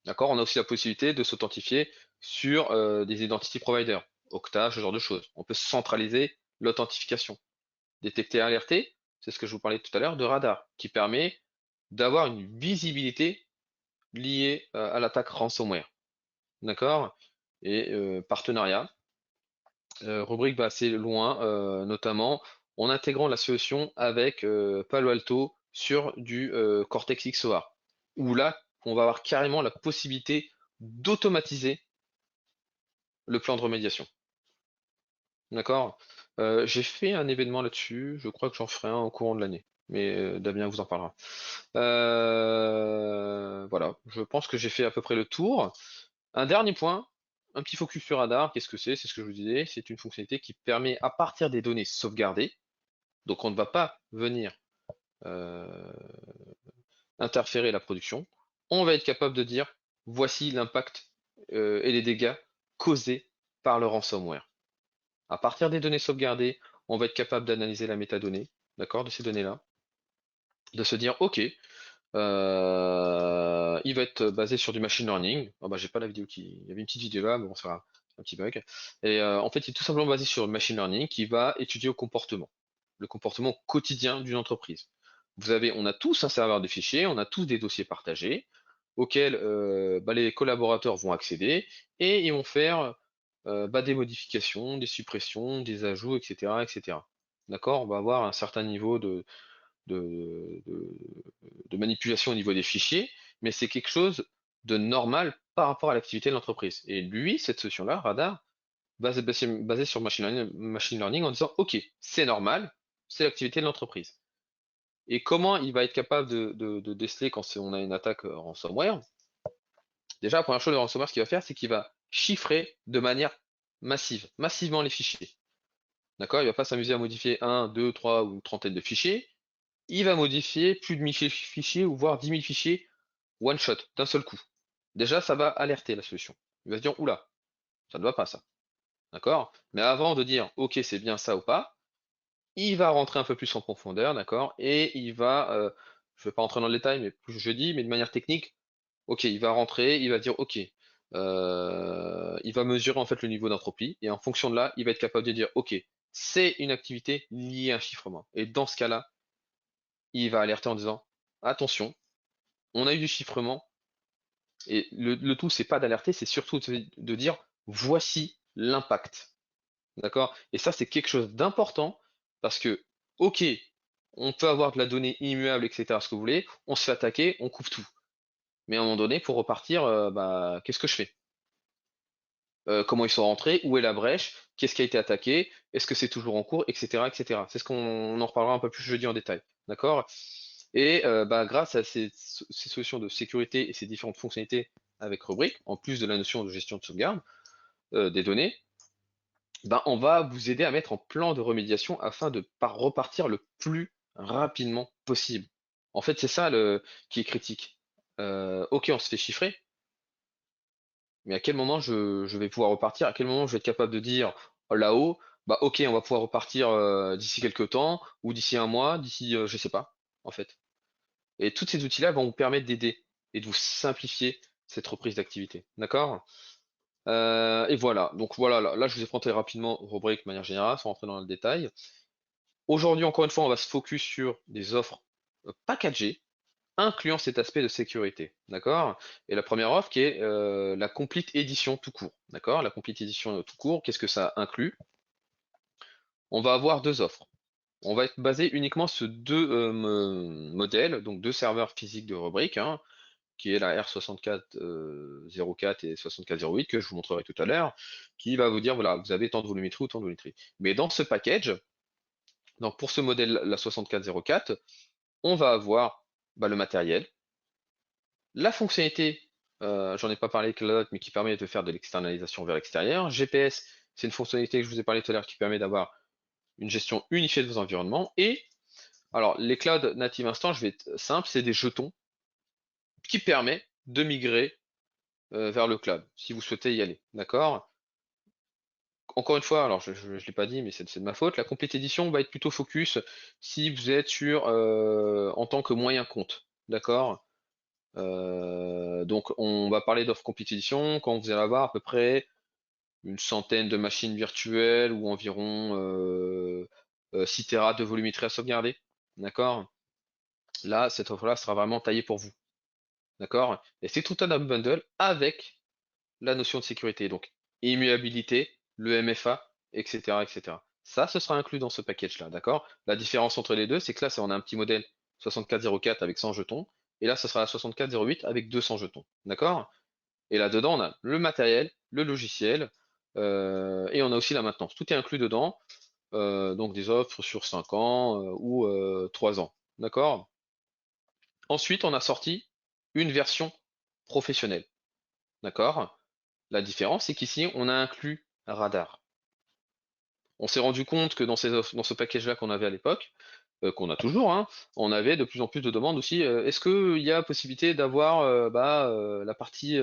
D'accord? On a aussi la possibilité de s'authentifier sur des identity providers, Okta, ce genre de choses. On peut centraliser l'authentification. Détecter et alerter, c'est ce que je vous parlais tout à l'heure de radar, qui permet d'avoir une visibilité liée à l'attaque ransomware. D'accord? Et partenariat. Rubrik va assez loin, notamment en intégrant la solution avec Palo Alto sur du Cortex XOR, où là, on va avoir carrément la possibilité d'automatiser le plan de remédiation. D'accord? J'ai fait un événement là-dessus, je crois que j'en ferai un au courant de l'année, mais Damien vous en parlera. Voilà, je pense que j'ai fait à peu près le tour. Un dernier point, un petit focus sur radar, qu'est-ce que c'est? C'est ce que je vous disais, c'est une fonctionnalité qui permet à partir des données sauvegardées, donc on ne va pas venir euh, interférer la production, on va être capable de dire voici l'impact et les dégâts causés par le ransomware. À partir des données sauvegardées, on va être capable d'analyser la métadonnée, d'accord, de ces données-là, de se dire ok, il va être basé sur du machine learning. Ah bah, j'ai pas la vidéo qui. Il y avait une petite vidéo là, mais bon, ça va, un petit bug. Et en fait, il est tout simplement basé sur le machine learning qui va étudier le comportement quotidien d'une entreprise. On a tous un serveur de fichiers, on a tous des dossiers partagés auxquels bah, les collaborateurs vont accéder et ils vont faire bah, des modifications, des suppressions, des ajouts, etc., etc. D'accord? On va avoir un certain niveau de, de, de manipulation au niveau des fichiers, mais c'est quelque chose de normal par rapport à l'activité de l'entreprise. Et lui, cette solution-là, Radar, basée sur machine learning en disant, OK, c'est normal, c'est l'activité de l'entreprise. Et comment il va être capable de déceler quand on a une attaque ransomware? Déjà, la première chose, le ransomware, ce qu'il va faire, c'est qu'il va chiffrer de manière massivement les fichiers. D'accord? Il va pas s'amuser à modifier un, deux, trois ou une trentaine de fichiers. Il va modifier plus de 1000 fichiers ou voire 10 000 fichiers one shot, d'un seul coup. Déjà, ça va alerter la solution. Il va se dire, oula, ça ne va pas ça. D'accord? Mais avant de dire, ok, c'est bien ça ou pas, il va rentrer un peu plus en profondeur, d'accord? Et il va, je ne vais pas rentrer dans le détail, mais plus je dis, mais de manière technique, ok, il va rentrer, il va dire, ok, il va mesurer en fait le niveau d'entropie, et en fonction de là, il va être capable de dire, ok, c'est une activité liée à un chiffrement. Et dans ce cas-là, il va alerter en disant, attention, on a eu du chiffrement, et le tout, c'est pas d'alerter, c'est surtout de dire voici l'impact. D'accord? Et ça, c'est quelque chose d'important parce que, ok, on peut avoir de la donnée immuable, etc., ce que vous voulez, on se fait attaquer, on coupe tout. Mais à un moment donné, pour repartir, bah, qu'est-ce que je fais? Comment ils sont rentrés? Où est la brèche? Qu'est-ce qui a été attaqué? Est-ce que c'est toujours en cours? Etc., etc. C'est ce qu'on en reparlera un peu plus jeudi en détail. D'accord? Et bah, grâce à ces solutions de sécurité et ces différentes fonctionnalités avec Rubrik, en plus de la notion de gestion de sauvegarde des données, ben, on va vous aider à mettre en plan de remédiation afin de repartir le plus rapidement possible. En fait, c'est ça qui est critique. Ok, on se fait chiffrer, mais à quel moment je vais pouvoir repartir? À quel moment je vais être capable de dire oh, là-haut, bah ok, on va pouvoir repartir d'ici quelques temps, ou d'ici un mois, d'ici je sais pas, en fait. Et tous ces outils-là vont vous permettre d'aider et de vous simplifier cette reprise d'activité. D'accord? Et voilà. Donc voilà, là, je vous ai présenté rapidement rubrique de manière générale, sans rentrer dans le détail. Aujourd'hui, encore une fois, on va se focus sur des offres packagées, incluant cet aspect de sécurité. D'accord? Et la première offre qui est la Complete Edition tout court. D'accord? La Complete Edition tout court, qu'est-ce que ça inclut? On va avoir deux offres. On va être basé uniquement sur deux modèles, donc deux serveurs physiques de rubrique, hein, qui est la R6404 et 6408 que je vous montrerai tout à l'heure, qui va vous dire voilà, vous avez tant de volumétrie ou tant de volumétrie. Mais dans ce package, donc pour ce modèle, la 6404, on va avoir bah, le matériel, la fonctionnalité, j'en ai pas parlé avec l'autre, mais qui permet de faire de l'externalisation vers l'extérieur. GPS, c'est une fonctionnalité que je vous ai parlé tout à l'heure qui permet d'avoir une gestion unifiée de vos environnements. Et alors, les clouds native instants, je vais être simple, c'est des jetons qui permettent de migrer vers le cloud, si vous souhaitez y aller. D'accord? Encore une fois, alors je l'ai pas dit, mais c'est de ma faute, la Complete Edition va être plutôt focus si vous êtes sur en tant que moyen compte. D'accord? Donc on va parler d'offre Complete Edition quand vous allez avoir à peu près une centaine de machines virtuelles ou environ 6 Tera de volumétrie à sauvegarder. D'accord? Là, cette offre-là sera vraiment taillée pour vous. D'accord? Et c'est tout un bundle avec la notion de sécurité, donc immuabilité, le MFA, etc., etc. Ça, ce sera inclus dans ce package-là, d'accord? La différence entre les deux, c'est que là, on a un petit modèle 6404 avec 100 jetons, et là, ce sera la 6408 avec 200 jetons, d'accord? Et là-dedans, on a le matériel, le logiciel, et on a aussi la maintenance. Tout est inclus dedans, donc des offres sur 5 ans ou 3 ans, d'accord? Ensuite, on a sorti une version professionnelle, d'accord? La différence, c'est qu'ici, on a inclus radar. On s'est rendu compte que dans ce package-là qu'on avait à l'époque, qu'on a toujours, hein, on avait de plus en plus de demandes aussi. Est-ce qu'il y a possibilité d'avoir la partie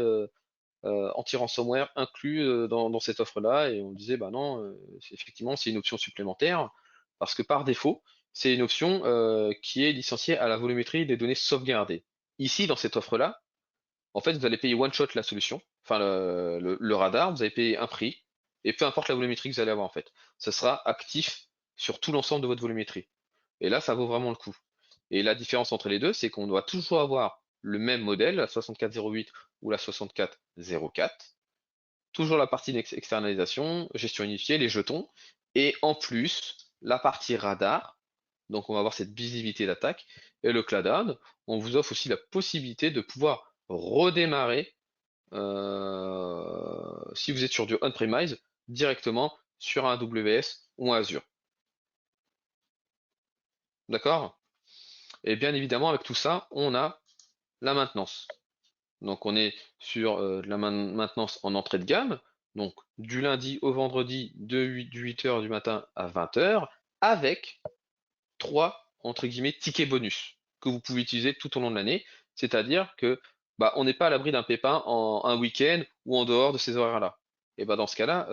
anti-ransomware inclus dans cette offre-là? Et on disait, bah non, effectivement, c'est une option supplémentaire, parce que par défaut, c'est une option qui est licenciée à la volumétrie des données sauvegardées. Ici, dans cette offre-là, en fait, vous allez payer one shot la solution, enfin le radar, vous allez payer un prix, et peu importe la volumétrie que vous allez avoir en fait, ça sera actif sur tout l'ensemble de votre volumétrie. Et là, ça vaut vraiment le coup. Et la différence entre les deux, c'est qu'on doit toujours avoir le même modèle, la 6408 ou la 6404, toujours la partie externalisation, gestion unifiée, les jetons, et en plus, la partie radar, donc on va avoir cette visibilité d'attaque, et le cloud, on vous offre aussi la possibilité de pouvoir redémarrer si vous êtes sur du on-premise, directement sur un AWS ou un Azure. D'accord? Et bien évidemment, avec tout ça, on a la maintenance. Donc on est sur de la maintenance en entrée de gamme, donc du lundi au vendredi de 8h du matin à 20h, avec trois, entre guillemets, tickets bonus que vous pouvez utiliser tout au long de l'année. C'est-à-dire que bah, on n'est pas à l'abri d'un pépin en un week-end ou en dehors de ces horaires-là. Et bah, dans ce cas-là,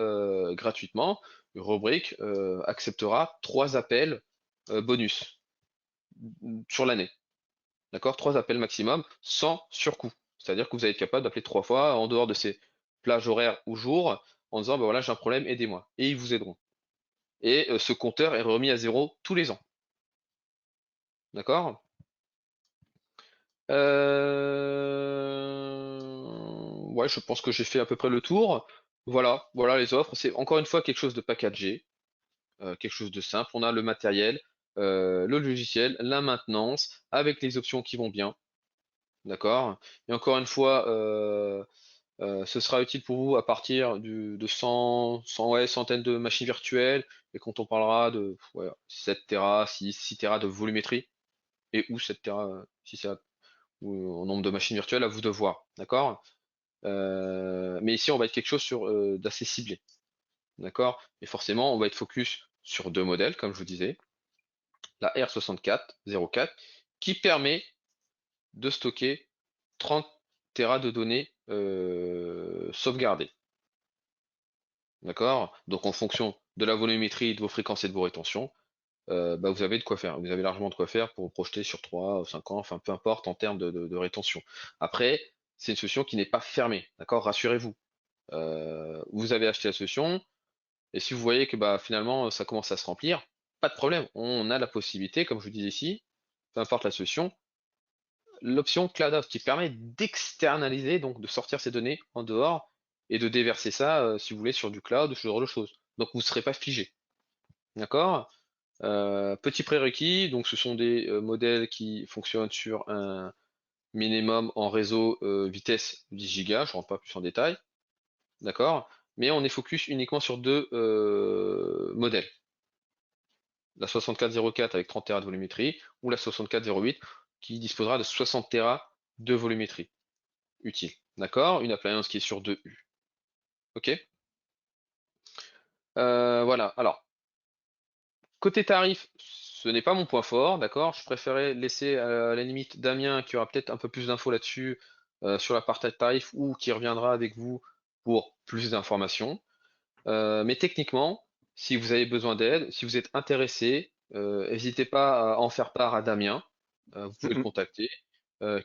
gratuitement, Rubric acceptera trois appels bonus sur l'année. D'accord? Trois appels maximum sans surcoût. C'est-à-dire que vous allez être capable d'appeler trois fois en dehors de ces plages horaires ou jours en disant bah voilà, j'ai un problème, aidez-moi. Et ils vous aideront. Et ce compteur est remis à zéro tous les ans. D'accord? Ouais, je pense que j'ai fait à peu près le tour. Voilà, voilà les offres. C'est encore une fois quelque chose de packagé, quelque chose de simple. On a le matériel, le logiciel, la maintenance, avec les options qui vont bien. D'accord? Et encore une fois, ce sera utile pour vous à partir de 100 ouais, centaines de machines virtuelles. Et quand on parlera de ouais, 7 Tera, 6 Tera de volumétrie, et ou 7 Tera, si c'est ou en nombre de machines virtuelles, à vous de voir. D'accord? Mais ici, on va être quelque chose d'assez ciblé. D'accord? Et forcément, on va être focus sur deux modèles, comme je vous disais. La R6404, qui permet de stocker 30 Tera de données sauvegardées. D'accord? Donc en fonction de la volumétrie, de vos fréquences et de vos rétentions, bah, vous avez de quoi faire. Vous avez largement de quoi faire pour vous projeter sur 3 ou 5 ans, enfin peu importe en termes de rétention. Après, c'est une solution qui n'est pas fermée, d'accord? Rassurez-vous. Vous avez acheté la solution, et si vous voyez que bah, finalement ça commence à se remplir, pas de problème. On a la possibilité, comme je vous disais ici, peu importe la solution, l'option CloudOps qui permet d'externaliser, donc de sortir ces données en dehors et de déverser ça, si vous voulez, sur du cloud, ce genre de choses. Donc vous ne serez pas figé. D'accord? Petit prérequis, donc ce sont des modèles qui fonctionnent sur un minimum en réseau vitesse 10 Go, je rentre pas plus en détail, d'accord? Mais on est focus uniquement sur deux modèles, la 6404 avec 30 Tera de volumétrie ou la 6408 qui disposera de 60 Tera de volumétrie utile, d'accord? Une appliance qui est sur deux U, ok? Voilà, alors côté tarif, ce n'est pas mon point fort, d'accord? Je préférais laisser à la limite Damien qui aura peut-être un peu plus d'infos là-dessus sur la partie tarif ou qui reviendra avec vous pour plus d'informations. Mais techniquement, si vous avez besoin d'aide, si vous êtes intéressé, n'hésitez pas à en faire part à Damien. Vous pouvez le Mhm. contacter,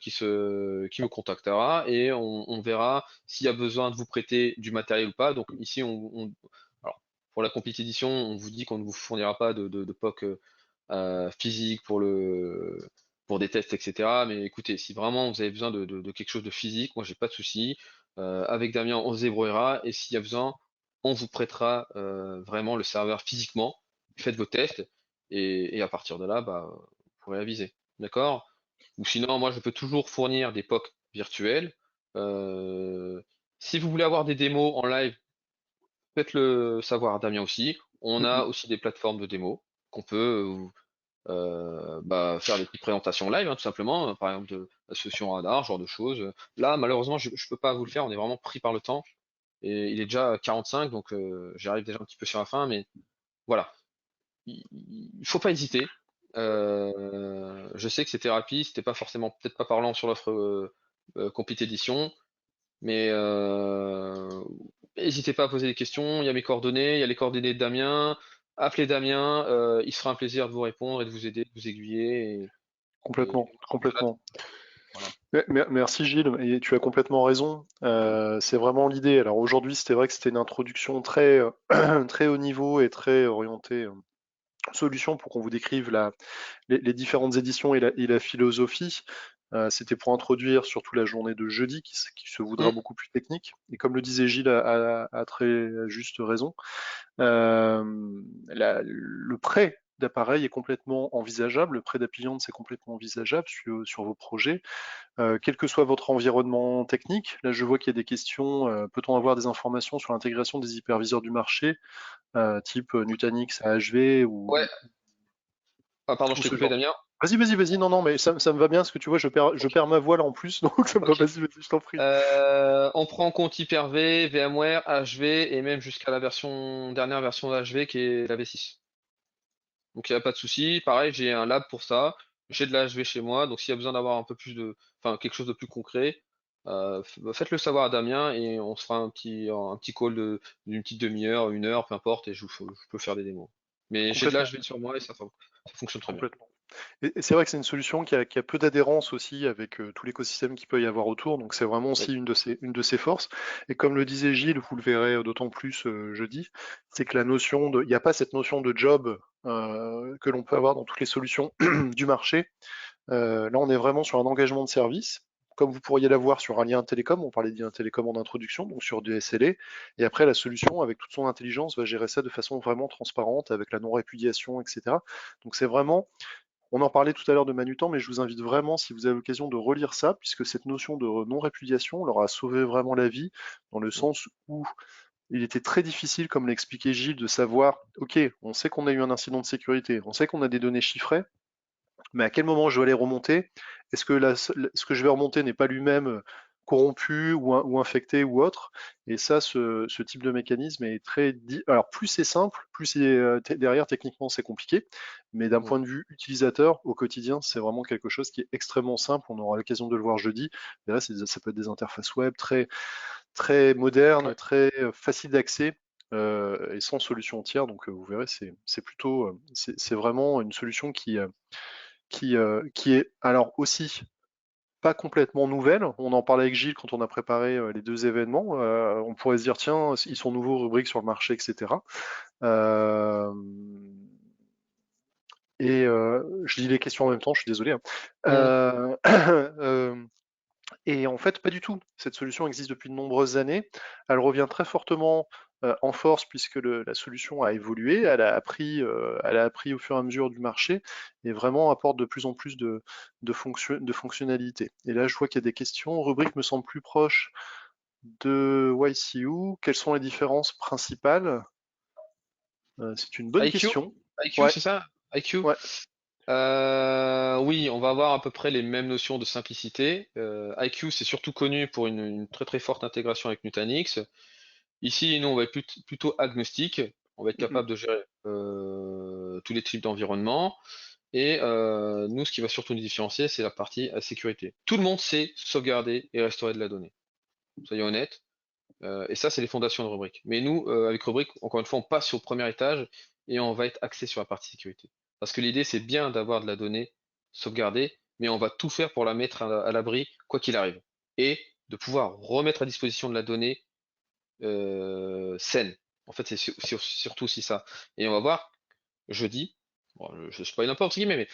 qui me contactera et on verra s'il y a besoin de vous prêter du matériel ou pas. Donc ici, alors, pour la Complete Edition, on vous dit qu'on ne vous fournira pas de POC physique pour des tests, etc. Mais écoutez, si vraiment vous avez besoin de quelque chose de physique, moi j'ai pas de souci. Avec Damien, on se débrouillera et s'il y a besoin, on vous prêtera vraiment le serveur physiquement. Faites vos tests et à partir de là, bah, vous pourrez aviser. D'accord? Ou sinon, moi je peux toujours fournir des POC virtuels. Euh, Si vous voulez avoir des démos en live, faites-le savoir à Damien aussi. On a Mhm. aussi des plateformes de démos qu'on peut bah, faire des petites présentations live, hein, tout simplement, par exemple de la solution radar, ce genre de choses. Là, malheureusement, je peux pas vous le faire, on est vraiment pris par le temps. Et il est déjà 45, donc j'arrive déjà un petit peu sur la fin, mais voilà. Il faut pas hésiter. Je sais que c'était rapide, c'était pas forcément peut-être pas parlant sur l'offre Complete Edition, mais n'hésitez pas à poser des questions. Il y a mes coordonnées, il y a les coordonnées de Damien. Appelez Damien, il sera un plaisir de vous répondre et de vous aider, de vous aiguiller. Complètement, Moi, je serai là. complètement. Voilà. Merci Gilles, et tu as complètement raison. C'est vraiment l'idée. Alors aujourd'hui, c'était vrai que c'était une introduction très, très haut niveau et très orientée solution pour qu'on vous décrive les différentes éditions et la philosophie. C'était pour introduire surtout la journée de jeudi qui se voudra Mm. beaucoup plus technique. Et comme le disait Gilles à très juste raison, le prêt d'appareil est complètement envisageable, le prêt d'appliance c'est complètement envisageable sur vos projets, quel que soit votre environnement technique. Là, je vois qu'il y a des questions. Peut-on avoir des informations sur l'intégration des hyperviseurs du marché, type Nutanix à HV Ouais. Ah, pardon, je ou t'ai ce coupé, genre. Damien. Vas-y. Non, non, mais ça me va bien parce que tu vois, je Ok. perds ma voix là en plus, donc ça me va. Ok. Vas-y, je t'en prie. On prend en compte Hyper-V, VMware, HV et même jusqu'à la dernière version d'HV qui est la V6. Donc il n'y a pas de souci. Pareil, j'ai un lab pour ça. J'ai de la HV chez moi. Donc s'il y a besoin d'avoir un peu plus enfin quelque chose de plus concret, faites-le savoir à Damien et on se fera un petit call d'une petite demi-heure, une heure, peu importe, et je peux faire des démos. Mais j'ai de la Complètement, HV sur moi et ça fonctionne très bien. complètement. Et c'est vrai que c'est une solution qui a peu d'adhérence aussi avec tout l'écosystème qu'il peut y avoir autour, donc c'est vraiment Oui. aussi une de ses forces. Et comme le disait Gilles, vous le verrez d'autant plus jeudi, c'est que il n'y a pas cette notion de job que l'on peut avoir dans toutes les solutions du marché. Là, on est vraiment sur un engagement de service, comme vous pourriez l'avoir sur un lien télécom. On parlait de lien télécom en introduction, donc sur du SLA. Et après, la solution, avec toute son intelligence, va gérer ça de façon vraiment transparente, avec la non-répudiation, etc. Donc c'est vraiment, on en parlait tout à l'heure de Manutan, mais je vous invite vraiment, si vous avez l'occasion, de relire ça, puisque cette notion de non-répudiation leur a sauvé vraiment la vie, dans le sens où il était très difficile, comme l'expliquait Gilles, de savoir, OK, on sait qu'on a eu un incident de sécurité, on sait qu'on a des données chiffrées, mais à quel moment je dois les remonter? Est-ce que ce que je vais remonter n'est pas lui-même corrompu ou infecté ou autre? Et ça, ce type de mécanisme est Alors plus c'est simple, plus derrière techniquement c'est compliqué, mais d'un Mm. point de vue utilisateur au quotidien, c'est vraiment quelque chose qui est extrêmement simple. On aura l'occasion de le voir jeudi. Et là, ça peut être des interfaces web très très modernes, Ouais. très faciles d'accès. Et sans solution tiers, donc vous verrez, c'est vraiment une solution qui est alors aussi pas complètement nouvelle. On en parlait avec Gilles quand on a préparé les deux événements. On pourrait se dire, tiens, ils sont nouveaux, rubriques sur le marché, etc. Euh, je lis les questions en même temps, je suis désolé, hein. Mm. Euh, et en fait, pas du tout. Cette solution existe depuis de nombreuses années. Elle revient très fortement. en force puisque la solution a évolué, elle a appris au fur et à mesure du marché et vraiment apporte de plus en plus de fonctionnalités. Et là, je vois qu'il y a des questions. Rubrique me semble plus proche de YCU. Quelles sont les différences principales? C'est une bonne IQ? question. IQ, Ouais, c'est ça? IQ? ouais. Oui, on va avoir à peu près les mêmes notions de simplicité. IQ, c'est surtout connu pour une très très forte intégration avec Nutanix. Ici, nous, on va être plutôt agnostique. On va être Mhm. capable de gérer tous les types d'environnement. Et nous, ce qui va surtout nous différencier, c'est la partie sécurité. Tout le monde sait sauvegarder et restaurer de la donnée. Soyons honnêtes. Et ça, c'est les fondations de Rubrik. Mais nous, avec Rubrik, encore une fois, on passe au premier étage et on va être axé sur la partie sécurité. Parce que l'idée, c'est bien d'avoir de la donnée sauvegardée, mais on va tout faire pour la mettre à l'abri, quoi qu'il arrive. Et de pouvoir remettre à disposition de la donnée saine. En fait, c'est surtout aussi ça. Et on va voir jeudi, bon, je spoil un peu entre guillemets, mais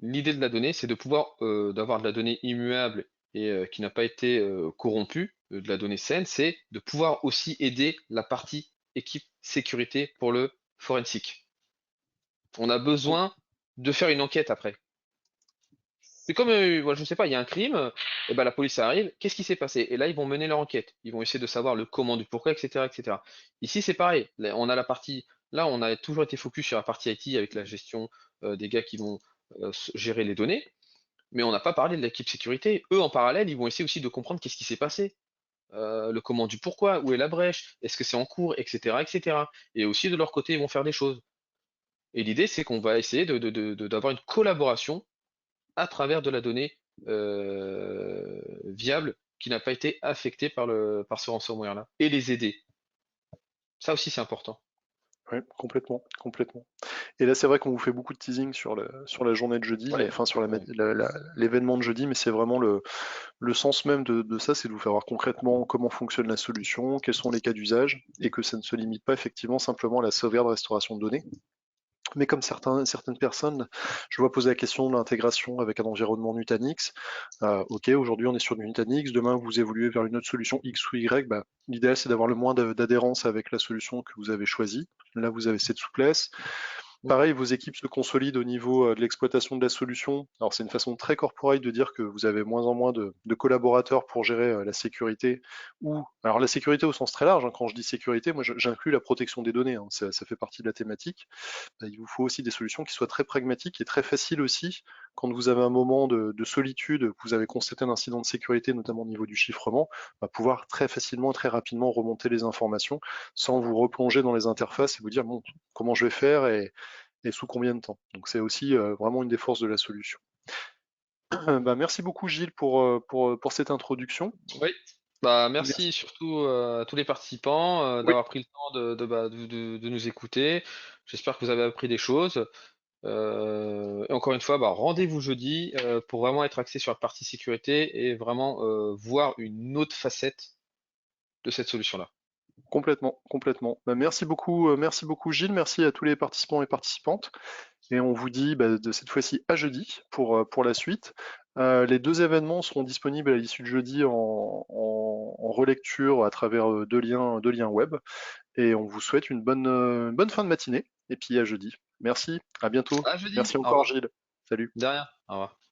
l'idée de la donnée, c'est de pouvoir d'avoir de la donnée immuable et qui n'a pas été corrompue, de la donnée saine, c'est de pouvoir aussi aider la partie équipe sécurité pour le forensic. On a Com- besoin de faire une enquête après. C'est comme, voilà, je sais pas, il y a un crime, et ben la police arrive, qu'est-ce qui s'est passé? Et là, ils vont mener leur enquête. Ils vont essayer de savoir le comment, du pourquoi, etc., etc. Ici, c'est pareil. Là, on a la partie, là, on a toujours été focus sur la partie IT avec la gestion des gars qui vont gérer les données. Mais on n'a pas parlé de l'équipe sécurité. Eux, en parallèle, ils vont essayer aussi de comprendre qu'est-ce qui s'est passé, le comment du pourquoi, où est la brèche, est-ce que c'est en cours, etc., etc. Et aussi de leur côté, ils vont faire des choses. Et l'idée, c'est qu'on va essayer d'avoir une collaboration à travers de la donnée viable qui n'a pas été affectée par ce ransomware-là, et les aider. Ça aussi, c'est important. Ouais, complètement, complètement. Et là, c'est vrai qu'on vous fait beaucoup de teasing sur la journée de jeudi, mais Ouais, enfin sur ouais. l'événement de jeudi, mais c'est vraiment le sens même de ça, c'est de vous faire voir concrètement comment fonctionne la solution, quels sont les cas d'usage, et que ça ne se limite pas effectivement simplement à la sauvegarde restauration de données. Mais comme certaines personnes, je vois poser la question de l'intégration avec un environnement Nutanix. Ok, aujourd'hui on est sur du Nutanix, demain vous évoluez vers une autre solution X ou Y. Bah, l'idéal c'est d'avoir le moins d'adhérence avec la solution que vous avez choisie. Là vous avez cette souplesse. Pareil, vos équipes se consolident au niveau de l'exploitation de la solution. Alors c'est une façon très corporate de dire que vous avez moins en moins de collaborateurs pour gérer la sécurité. Alors la sécurité au sens très large, hein, quand je dis sécurité, moi j'inclus la protection des données, hein, ça fait partie de la thématique. Il vous faut aussi des solutions qui soient très pragmatiques et très faciles aussi. Quand vous avez un moment de solitude, que vous avez constaté un incident de sécurité, notamment au niveau du chiffrement, pouvoir très facilement et très rapidement remonter les informations sans vous replonger dans les interfaces et vous dire bon, comment je vais faire et sous combien de temps. Donc c'est aussi vraiment une des forces de la solution. Merci beaucoup Gilles pour cette introduction. Oui. Bah, Merci. merci surtout à tous les participants Oui, d'avoir pris le temps de nous écouter. J'espère que vous avez appris des choses. Et encore une fois, bah, rendez-vous jeudi pour vraiment être axé sur la partie sécurité et vraiment voir une autre facette de cette solution-là. complètement, complètement. Merci beaucoup Gilles, merci à tous les participants et participantes. Et on vous dit de cette fois-ci à jeudi pour la suite. Les deux événements seront disponibles à l'issue de jeudi en relecture à travers deux liens web. Et on vous souhaite une bonne fin de matinée. Et puis à jeudi. Merci, à bientôt. À jeudi, Merci au encore revoir. Gilles. Salut. De rien, au revoir.